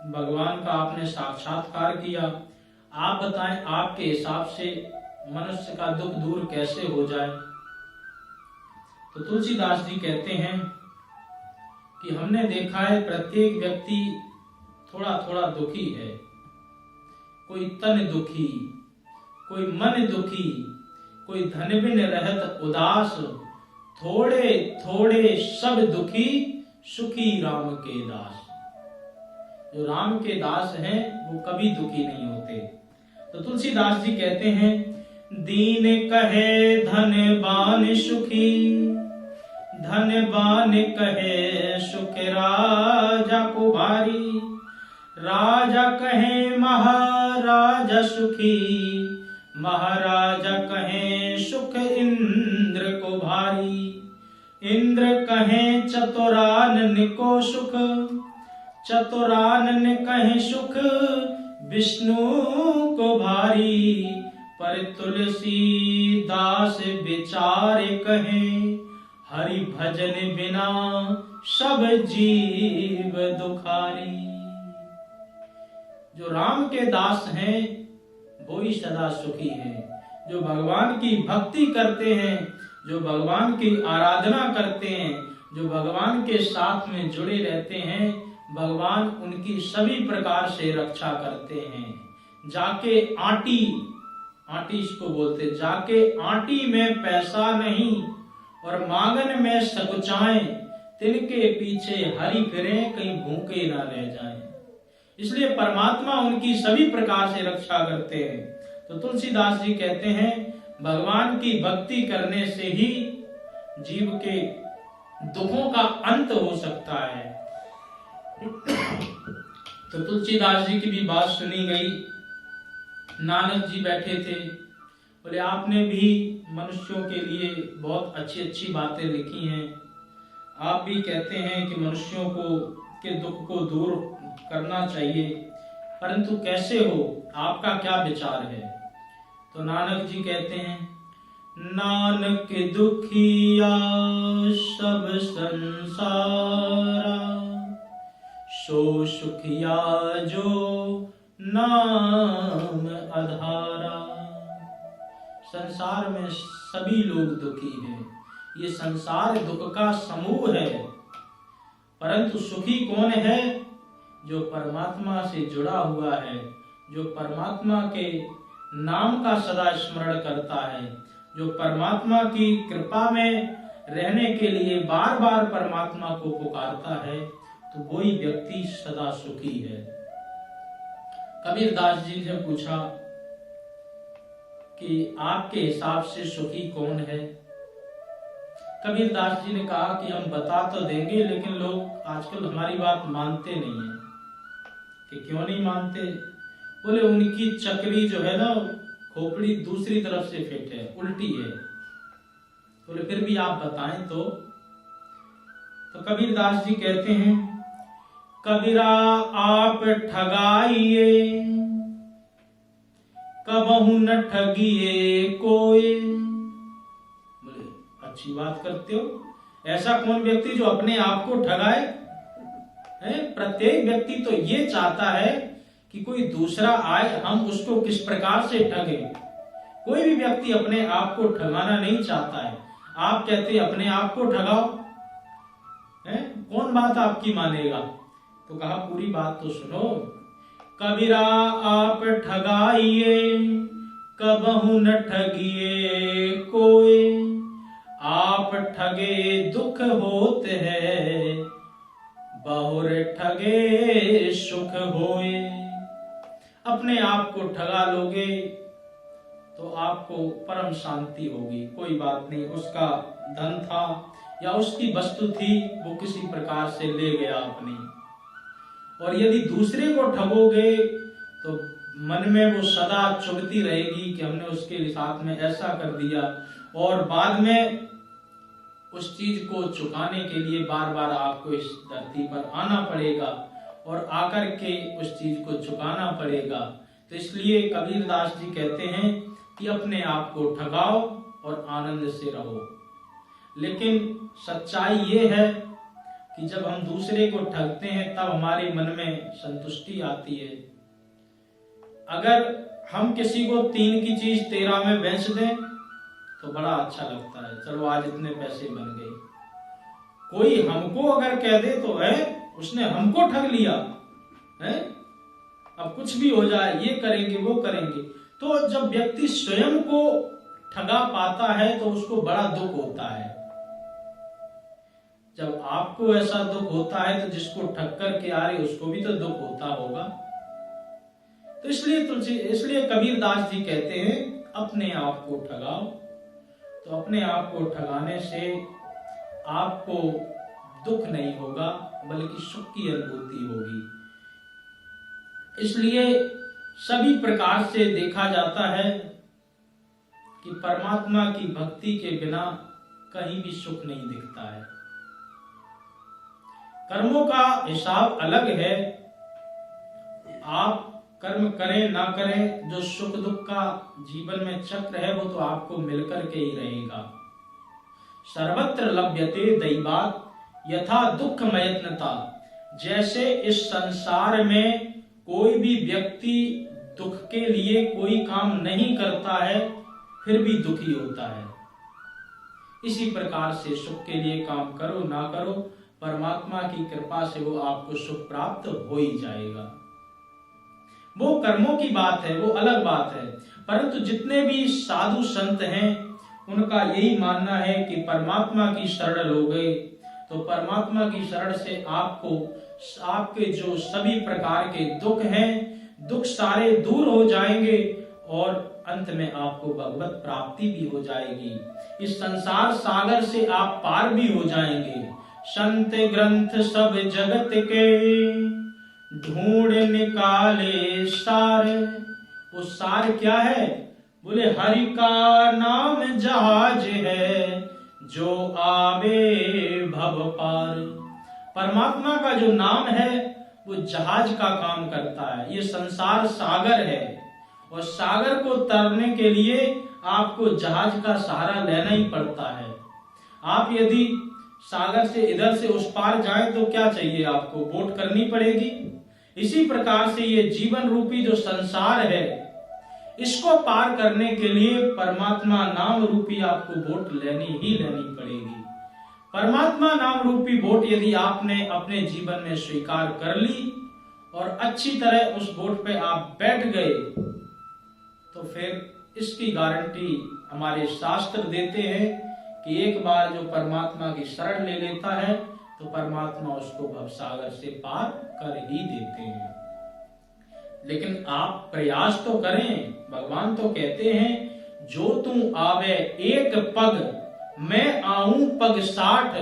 भगवान का आपने साक्षात्कार किया। आप बताएं, आपके हिसाब से मनुष्य का दुख दूर कैसे हो जाए? तो तुलसीदास जी कहते हैं कि हमने देखा है प्रत्येक व्यक्ति थोड़ा थोड़ा दुखी है। कोई तन दुखी, कोई मन दुखी, कोई धन बिन रहत उदास, थोड़े थोड़े सब दुखी, सुखी राम के दास। जो राम के दास हैं वो कभी दुखी नहीं होते। तो तुलसीदास जी कहते हैं, दीन कहे धनवान सुखी, धनवान कहे सुख राजा को भारी, राजा कहे महाराजा सुखी, महाराजा कहे सुख इंद्र को भारी, इंद्र कहे चतुरानन को सुख, चतुरानन कहे सुख विष्णु को भारी, पर तुलसीदास विचार कहे, हरि भजन बिना सब जीव दुखारी। जो राम के दास हैं वो ही सदा सुखी हैं। जो भगवान की भक्ति करते हैं, जो भगवान की आराधना करते हैं, जो भगवान के साथ में जुड़े रहते हैं, भगवान उनकी सभी प्रकार से रक्षा करते हैं। जाके आटी, आटी इसको बोलते, जाके आटी में पैसा नहीं और मांगन में सकुचाएं, तिनके पीछे हरि फिरे कहीं भूखे ना रह जाएं। इसलिए परमात्मा उनकी सभी प्रकार से रक्षा करते हैं। तो तुलसीदास जी कहते हैं, भगवान की भक्ति करने से ही जीव के दुखों का अंत हो सकता है। तो तुलसीदास जी की भी बात सुनी गई। नानक जी बैठे थे, बोले आपने भी मनुष्यों के लिए बहुत अच्छी अच्छी बातें लिखी हैं। आप भी कहते हैं कि मनुष्यों को के दुख को दूर करना चाहिए, परंतु कैसे हो, आपका क्या विचार है? तो नानक जी कहते हैं, नानक दुखिया सब संसारा, सो सुखिया जो नाम आधारा। संसार में सभी लोग दुखी हैं। ये संसार दुख का समूह है, परंतु सुखी कौन है? जो परमात्मा से जुड़ा हुआ है, जो परमात्मा के नाम का सदा स्मरण करता है, जो परमात्मा की कृपा में रहने के लिए बार बार परमात्मा को पुकारता है, तो वही व्यक्ति सदा सुखी है। कबीरदास जी ने पूछा कि आपके हिसाब से सुखी कौन है? कबीरदास जी ने कहा कि हम बता तो देंगे, लेकिन लोग आजकल हमारी बात मानते नहीं है। कि क्यों नहीं मानते? बोले उनकी चक्री जो है ना, खोपड़ी दूसरी तरफ से फिट है, उल्टी है। बोले फिर भी आप बताएं तो कबीरदास जी कहते हैं, कबीरा आप ठगाइए, कबहू न ठगिए कोई। बोले अच्छी बात करते हो, ऐसा कौन व्यक्ति जो अपने आप को ठगाए? प्रत्येक व्यक्ति तो ये चाहता है कि कोई दूसरा आए, हम उसको किस प्रकार से ठगे। कोई भी व्यक्ति अपने आप को ठगाना नहीं चाहता है। आप कहते हैं अपने आप को ठगाओ, कौन बात आपकी मानेगा? तो कहा पूरी बात तो सुनो। कबीरा आप ठगाइए, कबहू न ठगिए कोई, आप ठगे दुख होते हैं, बहुर ठगे सुख होए। अपने आप को ठगा लोगे तो आपको परम शांति होगी। कोई बात नहीं, उसका धन था या उसकी वस्तु थी, वो किसी प्रकार से ले गया अपनी। और यदि दूसरे को ठगोगे तो मन में वो सदा चुभती रहेगी कि हमने उसके साथ में ऐसा कर दिया, और बाद में उस चीज को चुकाने के लिए बार बार आपको इस धरती पर आना पड़ेगा और आकर के उस चीज को चुकाना पड़ेगा। तो इसलिए कबीरदास जी कहते हैं कि अपने आप को ठगाओ और आनंद से रहो। लेकिन सच्चाई ये है कि जब हम दूसरे को ठगते हैं तब हमारे मन में संतुष्टि आती है। अगर हम किसी को 3 की चीज 13 में बेच दें तो बड़ा अच्छा लगता है, चलो आज इतने पैसे बन गए। कोई हमको अगर कह दे तो है उसने हमको ठग लिया है, अब कुछ भी हो जाए, ये करेंगे वो करेंगे। तो जब व्यक्ति स्वयं को ठगा पाता है तो उसको बड़ा दुख होता है। जब आपको ऐसा दुख होता है तो जिसको ठग कर के आ रहे उसको भी तो दुख होता होगा। तो इसलिए कबीरदास जी कहते हैं अपने आप को ठगाओ। तो अपने आप को ठगाने से आपको दुख नहीं होगा बल्कि सुख की अनुभूति होगी। इसलिए सभी प्रकार से देखा जाता है कि परमात्मा की भक्ति के बिना कहीं भी सुख नहीं दिखता है। कर्मों का हिसाब अलग है, आप कर्म करें ना करें, जो सुख दुख का जीवन में चक्र है वो तो आपको मिलकर के ही रहेगा। सर्वत्र लभ्यते दैवात यथा दुख मयत्नता। जैसे इस संसार में कोई भी व्यक्ति दुख के लिए कोई काम नहीं करता है फिर भी दुखी होता है, इसी प्रकार से सुख के लिए काम करो ना करो, परमात्मा की कृपा से वो आपको सुख प्राप्त हो ही जाएगा। वो कर्मों की बात है, वो अलग बात है। परंतु जितने भी साधु संत हैं उनका यही मानना है कि परमात्मा की शरण लोगे तो परमात्मा की शरण से आपको आपके जो सभी प्रकार के दुख हैं, दुख सारे दूर हो जाएंगे और अंत में आपको भगवत प्राप्ति भी हो जाएगी। इस संसार सागर से आप पार भी हो जाएंगे। संत ग्रंथ सब जगत के ढूंढ निकाले सार। वो सार क्या है? बोले हरि का नाम जहाज है जो आवे भव पार। परमात्मा का जो नाम है वो जहाज का काम करता है। ये संसार सागर है और सागर को तरने के लिए आपको जहाज का सहारा लेना ही पड़ता है। आप यदि सागर से इधर से उस पार जाएं तो क्या चाहिए आपको? बोट करनी पड़ेगी। इसी प्रकार से ये जीवन रूपी जो संसार है इसको पार करने के लिए परमात्मा नाम रूपी आपको बोट लेनी ही लेनी पड़ेगी। परमात्मा नाम रूपी बोट यदि आपने अपने जीवन में स्वीकार कर ली और अच्छी तरह उस बोट पे आप बैठ गए तो फिर इसकी गारंटी हमारे शास्त्र देते हैं कि एक बार जो परमात्मा की शरण ले लेता है तो परमात्मा उसको भवसागर से पार कर ही देते हैं। लेकिन आप प्रयास तो करें। भगवान तो कहते हैं जो तू आवे एक पग मैं आऊं पग 60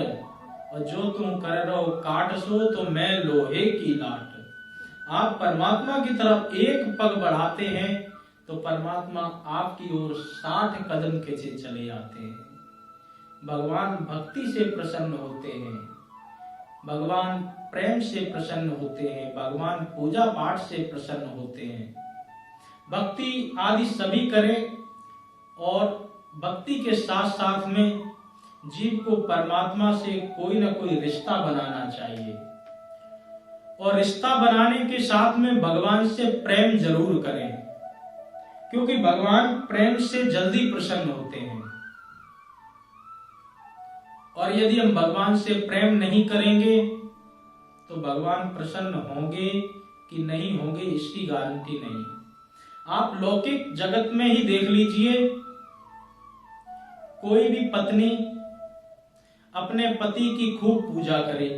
और जो तुम कर रहो काट सो तो मैं लोहे की लाट। आप परमात्मा की तरफ एक पग बढ़ाते हैं तो परमात्मा आपकी ओर 60 कदम खींचे चले आते हैं। भगवान भक्ति से प्रसन्न होते हैं, भगवान प्रेम से प्रसन्न होते हैं, भगवान पूजा पाठ से प्रसन्न होते हैं। भक्ति आदि सभी करें और भक्ति के साथ साथ में जीव को परमात्मा से कोई ना कोई रिश्ता बनाना चाहिए और रिश्ता बनाने के साथ में भगवान से प्रेम जरूर करें, क्योंकि भगवान प्रेम से जल्दी प्रसन्न होते हैं। और यदि हम भगवान से प्रेम नहीं करेंगे तो भगवान प्रसन्न होंगे कि नहीं होंगे इसकी गारंटी नहीं। आप लौकिक जगत में ही देख लीजिए, कोई भी पत्नी अपने पति की खूब पूजा करे,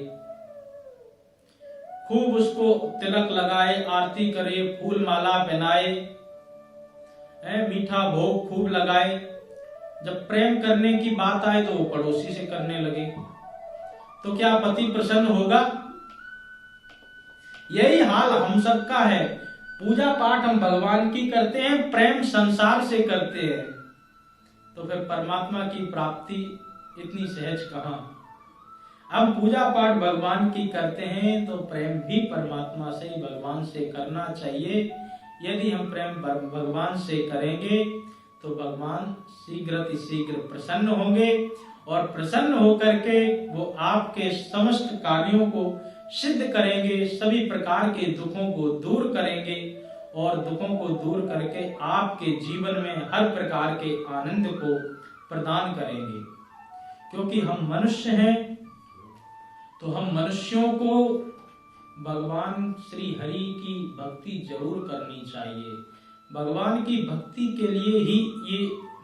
खूब उसको तिलक लगाए, आरती करे, फूल माला पहनाए, मीठा भोग खूब लगाए। जब प्रेम करने की बात आए तो वो पड़ोसी से करने लगे तो क्या पति प्रसन्न होगा? यही हाल हम सबका है। पूजा पाठ हम भगवान की करते हैं, प्रेम संसार से करते हैं, तो फिर परमात्मा की प्राप्ति इतनी सहज कहां। हम पूजा पाठ भगवान की करते हैं तो प्रेम भी परमात्मा से, भगवान से करना चाहिए। यदि हम प्रेम भगवान से करेंगे तो भगवान शीघ्र प्रसन्न होंगे और प्रसन्न होकर के वो आपके समस्त कार्यों को सिद्ध करेंगे, सभी प्रकार के दुखों को दूर करेंगे और दुखों को दूर करके आपके जीवन में हर प्रकार के आनंद को प्रदान करेंगे। क्योंकि हम मनुष्य हैं तो हम मनुष्यों को भगवान श्री हरि की भक्ति जरूर करनी चाहिए। भगवान की भक्ति के लिए ही ये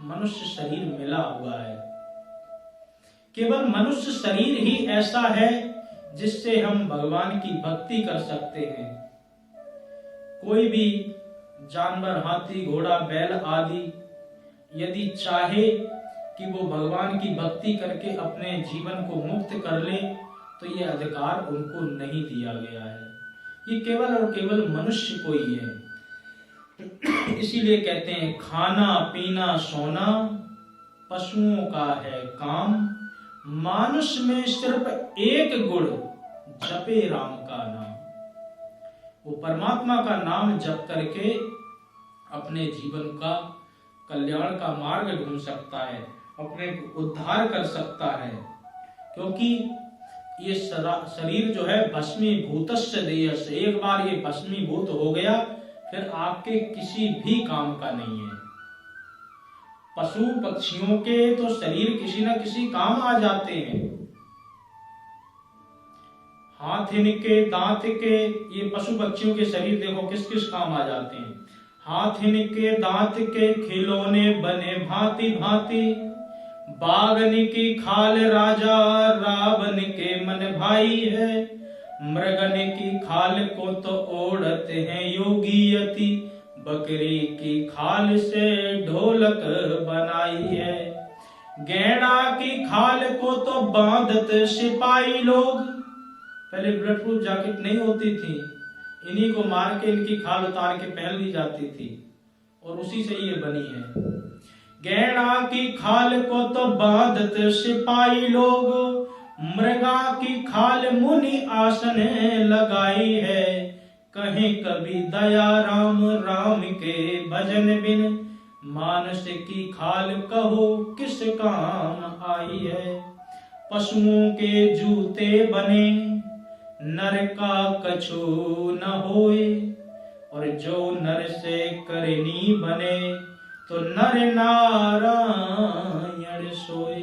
मनुष्य शरीर मिला हुआ है। केवल मनुष्य शरीर ही ऐसा है जिससे हम भगवान की भक्ति कर सकते हैं। कोई भी जानवर, हाथी, घोड़ा, बैल आदि यदि चाहे कि वो भगवान की भक्ति करके अपने जीवन को मुक्त कर ले तो ये अधिकार उनको नहीं दिया गया है। ये केवल और केवल मनुष्य को ही है। इसीलिए कहते हैं खाना पीना सोना पशुओं का है काम, मानुष में सिर्फ एक गुण जपे राम का नाम। वो परमात्मा का नाम जप करके अपने जीवन का कल्याण का मार्ग ढूंढ सकता है, अपने उद्धार कर सकता है। क्योंकि ये शरीर जो है भस्मीभूतस्य देहस्य, एक बार ये भस्मीभूत हो गया फिर आपके किसी भी काम का नहीं है। पशु पक्षियों के तो शरीर किसी न किसी काम आ जाते हैं। हाथ इनके, दांत के, ये पशु पक्षियों के शरीर देखो किस किस काम आ जाते हैं। हाथ इनके, दांत के, खिलौने बने भांति भांति, बागन की खाल राजा रावण के मन भाई है, मृगन की खाल को तो ओढ़ते हैं योगी यति, बकरी की खाल से ढोलक बनाई है, गैंडा की खाल को तो बांधत सिपाही लोग। पहले बुलेट प्रूफ जैकेट नहीं होती थी, इन्हीं को मार के इनकी खाल उतार के पहन ली जाती थी और उसी से ये बनी है। गैंडा की खाल को तो बांधत सिपाही लोग, मृगा की खाल मुनि आसन लगाई है, कहीं कभी दया राम राम के भजन बिन, मानस की खाल कहो किस काम आई है, पशुओं के जूते बने नर का कछु न होए, और जो नर से करनी बने तो नर नारायण सोए।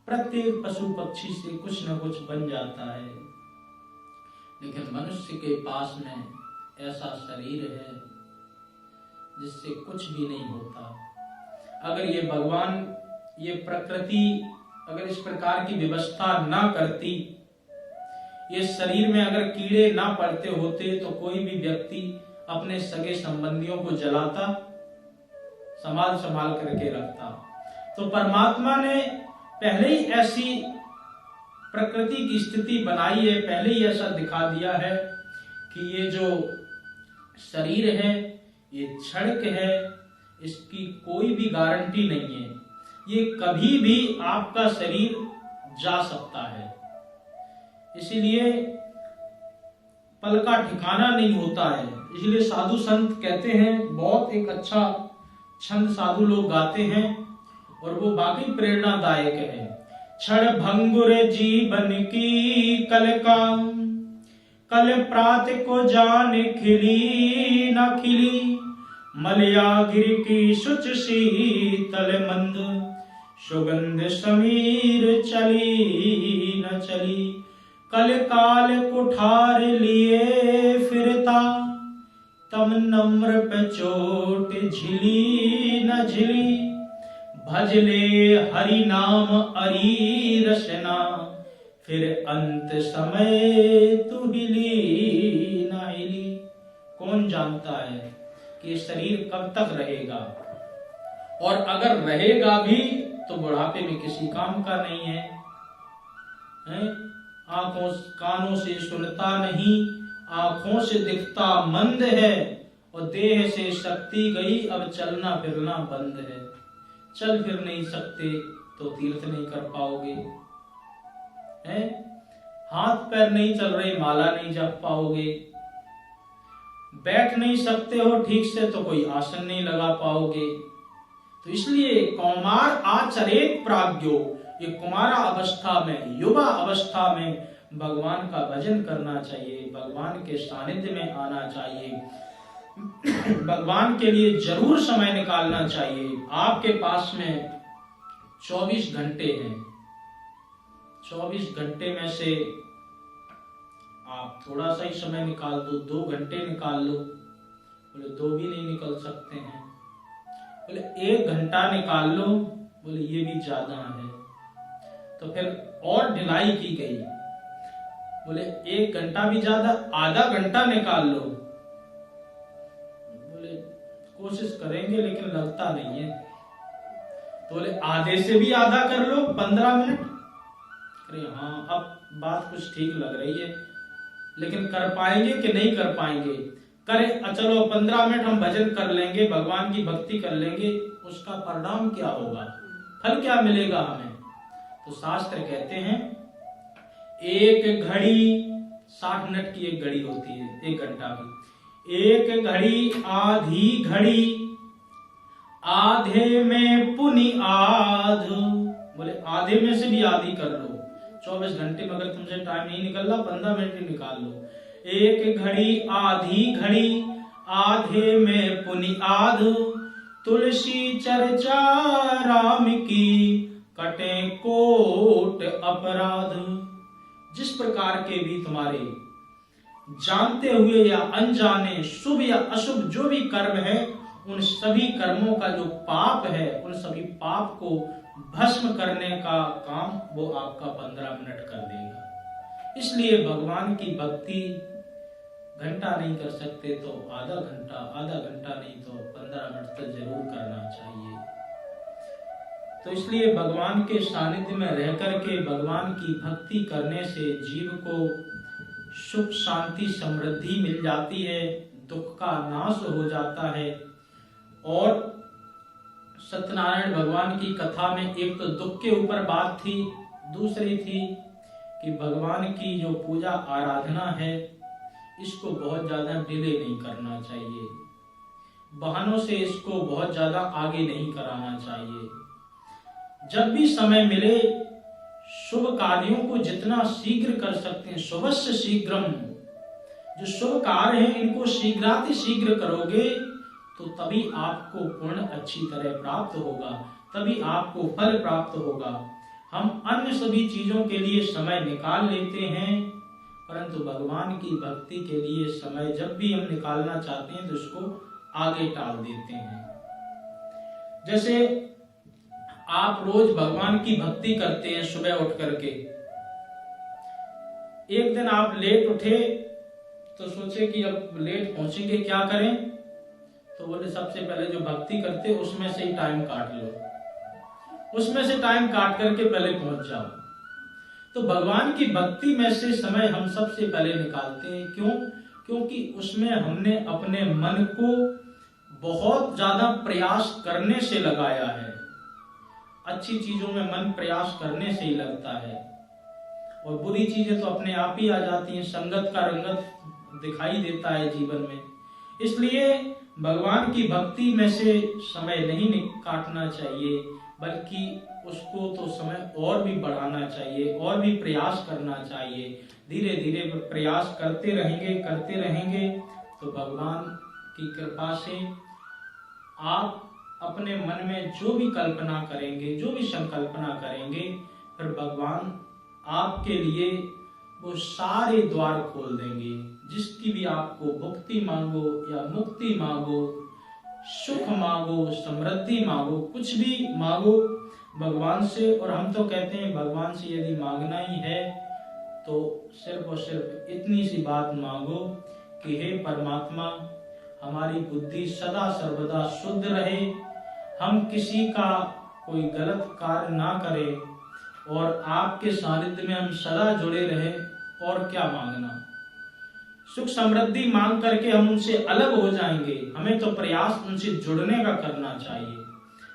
प्रत्येक पशु पक्षी से कुछ न कुछ बन जाता है, लेकिन मनुष्य के पास में ऐसा शरीर है जिससे कुछ भी नहीं होता। अगर ये भगवान, ये प्रकृति अगर इस प्रकार की व्यवस्था ना करती, ये शरीर में अगर कीड़े ना पड़ते होते तो कोई भी व्यक्ति अपने सगे संबंधियों को जलाता, संभाल करके रखता। तो परमात्मा ने पहले ही ऐसी प्रकृति की स्थिति बनाई है, पहले ही ऐसा दिखा दिया है कि ये जो शरीर है ये क्षणिक है, इसकी कोई भी गारंटी नहीं है, ये कभी भी आपका शरीर जा सकता है। इसीलिए पल का ठिकाना नहीं होता है। इसलिए साधु संत कहते हैं, बहुत एक अच्छा छंद साधु लोग गाते हैं और वो बाकी प्रेरणादायक है। क्षण भंगुर जीवन की कल का, कल प्रात को जान खिली न खिली, मलयागिर की शुच शीतल मंद, सुगंध समीर चली न चली, कल काल कुठार लिए फिरता, तम नम्र पे चोट झिली न झिली, भजले हरि नाम अरी रसना, फिर अंत समय तू हिली न हिली। कौन जानता है कि शरीर कब तक रहेगा, और अगर रहेगा भी तो बुढ़ापे में किसी काम का नहीं है, आंखों कानों से सुनता नहीं, आंखों से दिखता मंद है, और देह से शक्ति गई अब चलना फिरना बंद है। चल फिर नहीं सकते तो तीर्थ नहीं कर पाओगे, हैं? हाथ पैर नहीं चल रहे, माला नहीं जप पाओगे, बैठ नहीं सकते हो ठीक से तो कोई आसन नहीं लगा पाओगे। तो इसलिए कौमार आचरेत प्राज्ञो, ये कुमारा अवस्था में, युवा अवस्था में भगवान का भजन करना चाहिए, भगवान के सानिध्य में आना चाहिए, भगवान के लिए जरूर समय निकालना चाहिए। आपके पास में 24 घंटे हैं, 24 घंटे में से आप थोड़ा सा ही समय निकाल दो, 2 घंटे निकाल लो। बोले 2 भी नहीं निकल सकते हैं। बोले 1 घंटा निकाल लो। बोले ये भी ज्यादा है। तो फिर और ढिलाई की गई। बोले 1 घंटा भी ज्यादा, आधा घंटा निकाल लो। बोले कोशिश करेंगे लेकिन लगता नहीं है। तो बोले आधे से भी आधा कर लो, 15 मिनट। अरे हाँ, अब बात कुछ ठीक लग रही है, लेकिन कर पाएंगे कि नहीं कर पाएंगे? करें, चलो 15 मिनट हम भजन कर लेंगे, भगवान की भक्ति कर लेंगे, उसका परिणाम क्या होगा, फल क्या मिलेगा हमें? तो शास्त्र कहते हैं 1 घड़ी, 60 मिनट की 1 घड़ी होती है, 1 घंटा की। 1 घड़ी आधी घड़ी, आधे में पुनि आध। बोले आधे में से भी आधी कर लो। 24 घंटे में अगर तुमसे टाइम नहीं निकल रहा, 15 मिनट ही निकाल लो। 1 घड़ी आधी घड़ी, आधे में पुनि आध। तुलसी चर्चा राम की, कटे कोट अपराध। जिस प्रकार के भी तुम्हारे जानते हुए या अनजाने, शुभ या अशुभ जो भी कर्म है, उन सभी कर्मों का जो पाप है, उन सभी पाप को भस्म करने का काम वो आपका 15 मिनट कर देगा। इसलिए भगवान की भक्ति घंटा नहीं कर सकते तो आधा घंटा, आधा घंटा नहीं तो 15 मिनट तो जरूर करना चाहिए। तो इसलिए भगवान के सानिध्य में रह करके भगवान की भक्ति करने से जीव को सुख शांति समृद्धि मिल जाती है, दुख का नाश हो जाता है। और सत्यनारायण भगवान की कथा में एक तो दुख के ऊपर बात थी, दूसरी थी कि भगवान की जो पूजा आराधना है इसको बहुत ज्यादा डिले नहीं करना चाहिए, बहानों से इसको बहुत ज्यादा आगे नहीं कराना चाहिए। जब भी समय मिले शुभ कार्यों को जितना शीघ्र कर सकते हैं, शुभस्य शीघ्रम, जो शुभ कार्य हैं इनको शीघ्राति शीघ्र करोगे तो तभी आपको पुण्य अच्छी तरह प्राप्त होगा, तभी आपको फल प्राप्त होगा। हम अन्य सभी चीजों के लिए समय निकाल लेते हैं, परंतु भगवान की भक्ति के लिए समय जब भी हम निकालना चाहते हैं तो उसको आगे टाल देते हैं। जैसे आप रोज भगवान की भक्ति करते हैं सुबह उठ करके, एक दिन आप लेट उठे तो सोचे कि अब लेट पहुंचेंगे, क्या करें? तो बोले सबसे पहले जो भक्ति करते उसमें से ही टाइम काट लो, उसमें से टाइम काट करके पहले पहुंच जाओ। तो भगवान की भक्ति में से समय हम सबसे पहले निकालते हैं। क्यों? क्योंकि उसमें हमने अपने मन को बहुत ज्यादा प्रयास करने से लगाया है। अच्छी चीजों में मन प्रयास करने से ही लगता है, और बुरी चीजें तो अपने आप ही आ जाती हैं, संगत का रंगत दिखाई देता है जीवन में। इसलिए भगवान की भक्ति में से समय नहीं काटना चाहिए, बल्कि उसको तो समय और भी बढ़ाना चाहिए, और भी प्रयास करना चाहिए। धीरे धीरे प्रयास करते रहेंगे तो भगवान की कृपा से आप अपने मन में जो भी कल्पना करेंगे, जो भी संकल्पना करेंगे, फिर भगवान आपके लिए वो सारे द्वार खोल देंगे। जिसकी भी आपको भक्ति मांगो या मुक्ति मांगो, सुख मांगो, समृद्धि मांगो, कुछ भी मांगो भगवान से। और हम तो कहते हैं भगवान से यदि मांगना ही है तो सिर्फ और सिर्फ इतनी सी बात मांगो कि हे परमात्मा, हमारी बुद्धि सदा सर्वदा शुद्ध रहे, हम किसी का कोई गलत कार्य ना करें, और आपके सानिध्य में हम सदा जुड़े रहे। और क्या मांगना? सुख समृद्धि मांग करके हम उनसे अलग हो जाएंगे, हमें तो प्रयास उनसे जुड़ने का करना चाहिए।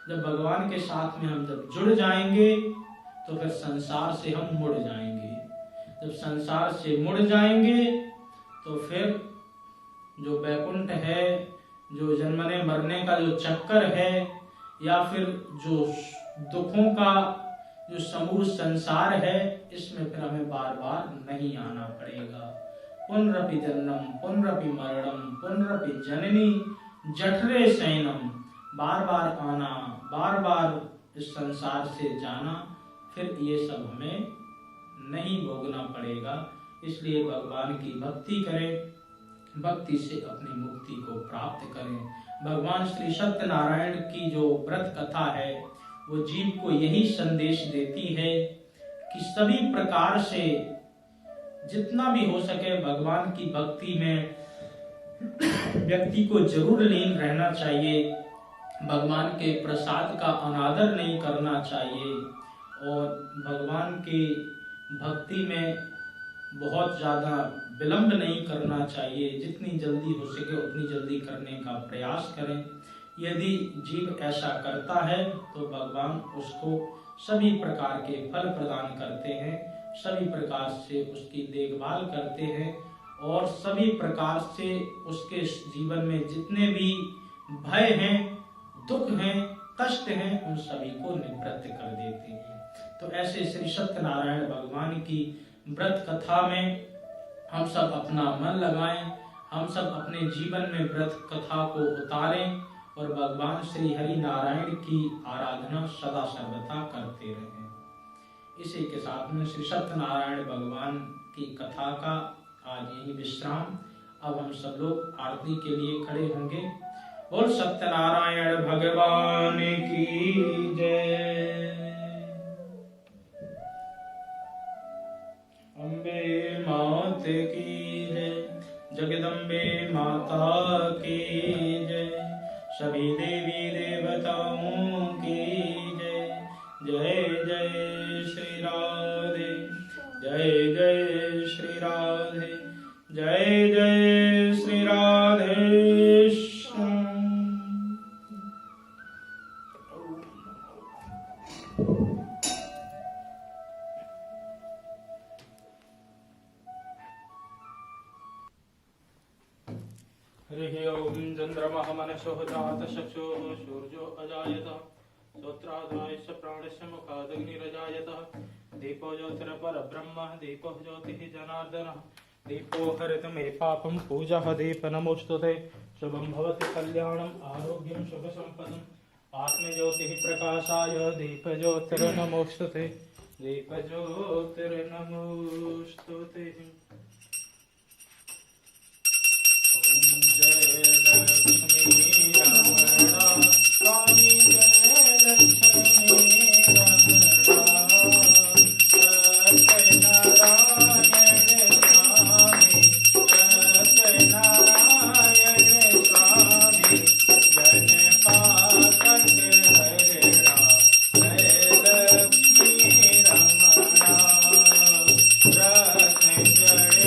जब भगवान के साथ में हम जब जुड़ जाएंगे तो फिर संसार से हम मुड़ जाएंगे। जब संसार से मुड़ जाएंगे तो फिर जो वैकुंठ है, जो जन्मने मरने का जो चक्कर है, या फिर जो दुखों का जो समूह संसार है, इसमें फिर हमें बार बार नहीं आना पड़ेगा। पुनरपि जन्मम पुनरपि मरणम पुनरपि जननी जठरे शयनम, बार बार आना, बार बार इस संसार से जाना, फिर ये सब हमें नहीं भोगना पड़ेगा। इसलिए भगवान की भक्ति करें, भक्ति से अपनी मुक्ति को प्राप्त करें। भगवान श्री सत्यनारायण की जो व्रत कथा है वो जीव को यही संदेश देती है कि सभी प्रकार से जितना भी हो सके भगवान की भक्ति में व्यक्ति को जरूर लीन रहना चाहिए। भगवान के प्रसाद का अनादर नहीं करना चाहिए और भगवान की भक्ति में बहुत ज्यादा विलंब नहीं करना चाहिए। जितनी जल्दी हो सके उतनी जल्दी करने का प्रयास करें। यदि जीव ऐसा करता है तो भगवान उसको सभी प्रकार के फल प्रदान करते हैं, सभी प्रकार से उसकी देखभाल करते हैं और सभी प्रकार से उसके जीवन में जितने भी भय हैं, दुख हैं, कष्ट हैं, उन सभी को निवृत्त कर देते हैं। तो ऐसे श्री सत्यनारायण भगवान की व्रत कथा में हम सब अपना मन लगाएं, हम सब अपने जीवन में व्रत कथा को उतारें और भगवान श्री हरि नारायण की आराधना सदा सर्वदा करते रहें। इसी के साथ में श्री सत्यनारायण भगवान की कथा का आज यही विश्राम। अब हम सब लोग आरती के लिए खड़े होंगे। बोल सत्यनारायण भगवान की जय। अम्बे मात की जय, जगदम्बे माता की जय, सभी देवी देवताओं की जय। जय जय श्री राधे, जय जय श्री राधे, जय जय श्री राधे। हरि ओम। चंद्रमः मनसो जात चक्षुः सूर्यो अजायत, श्रोत्रादयस्य प्राणस्य मुखादग्निरजायत। दीपो ज्योतिरपरब्रह्म, दीपो ज्योतिः जनार्दनः, दीपो हरति मे पापं, पूजः दीप नमोस्तुते। शुभं भवति कल्याणम् आरोग्यं शुभसम्पदम्, आत्मज्योतिः प्रकाशाय दीप ज्योतिर्नमोस्तुते, दीप ज्योतिर्नमोस्तुते। जय लक्ष्मी रमणा स्वामी, जय लक्ष्मी रमणा, सत्यनारायण स्वामी, सत्यनारायण स्वामी, जन पाठक हरिणा, जय लक्ष्मी रमणा, रत्न जड़े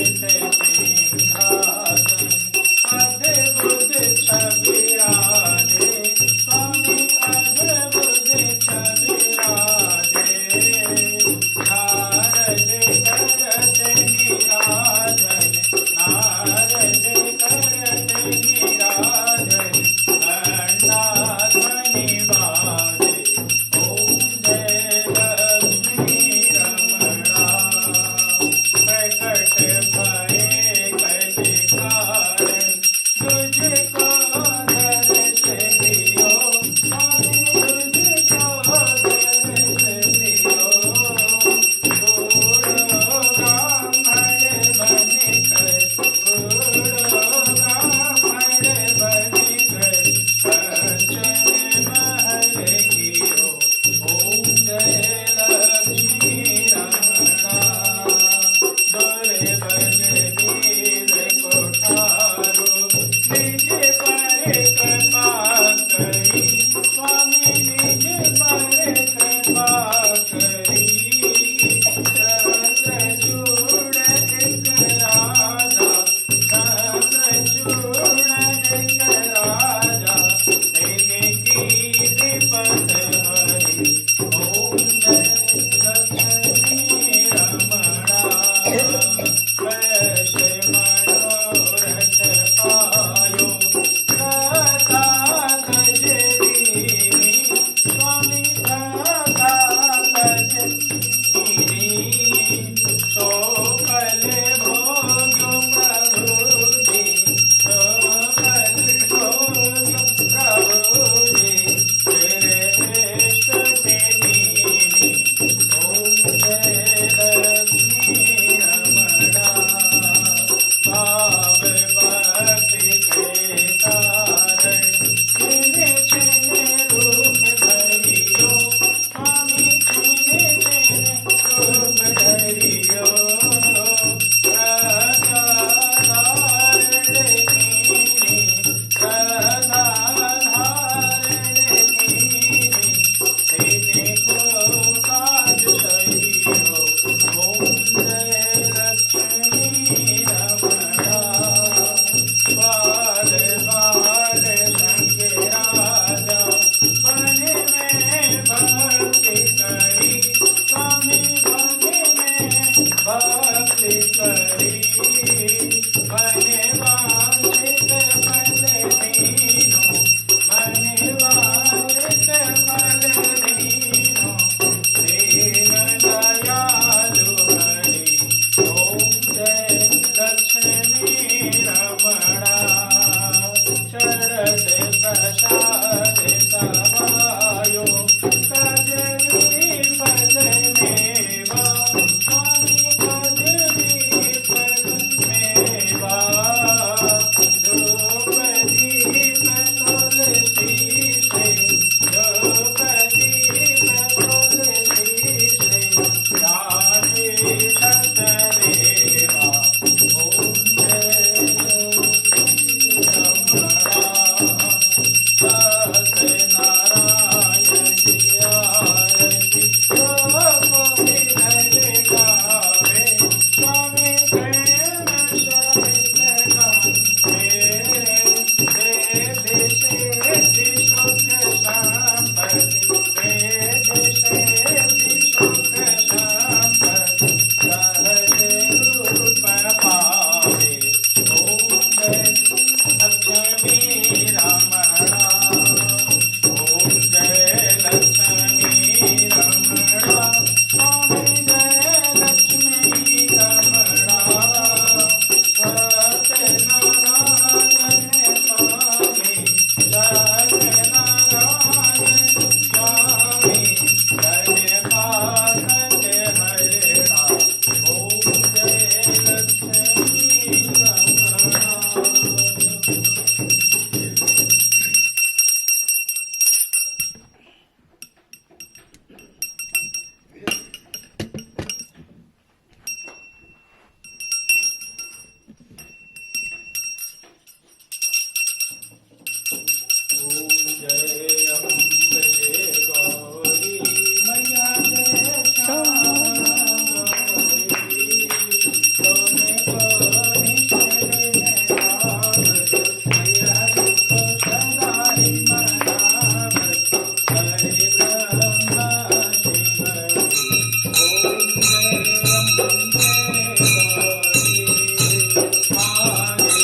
मुंड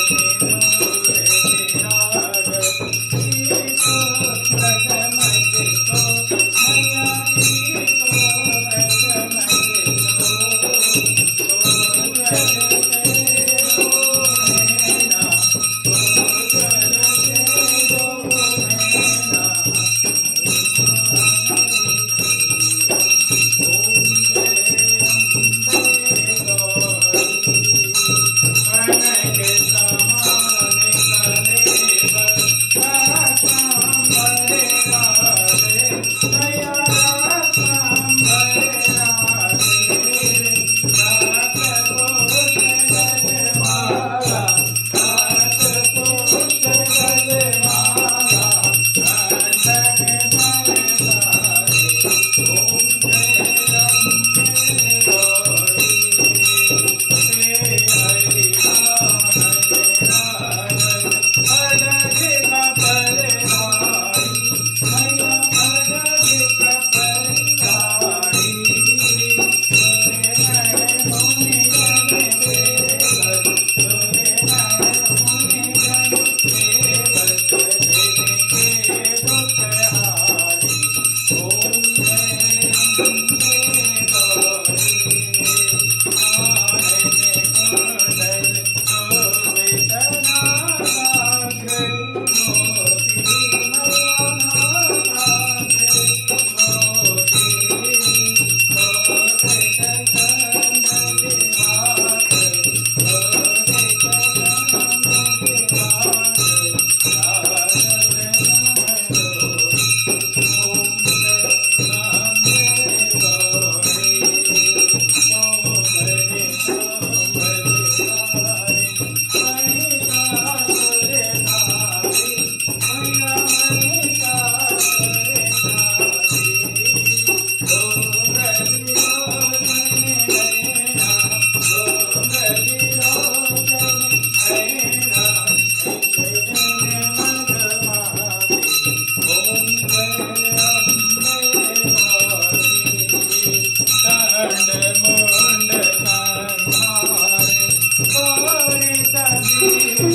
संहारे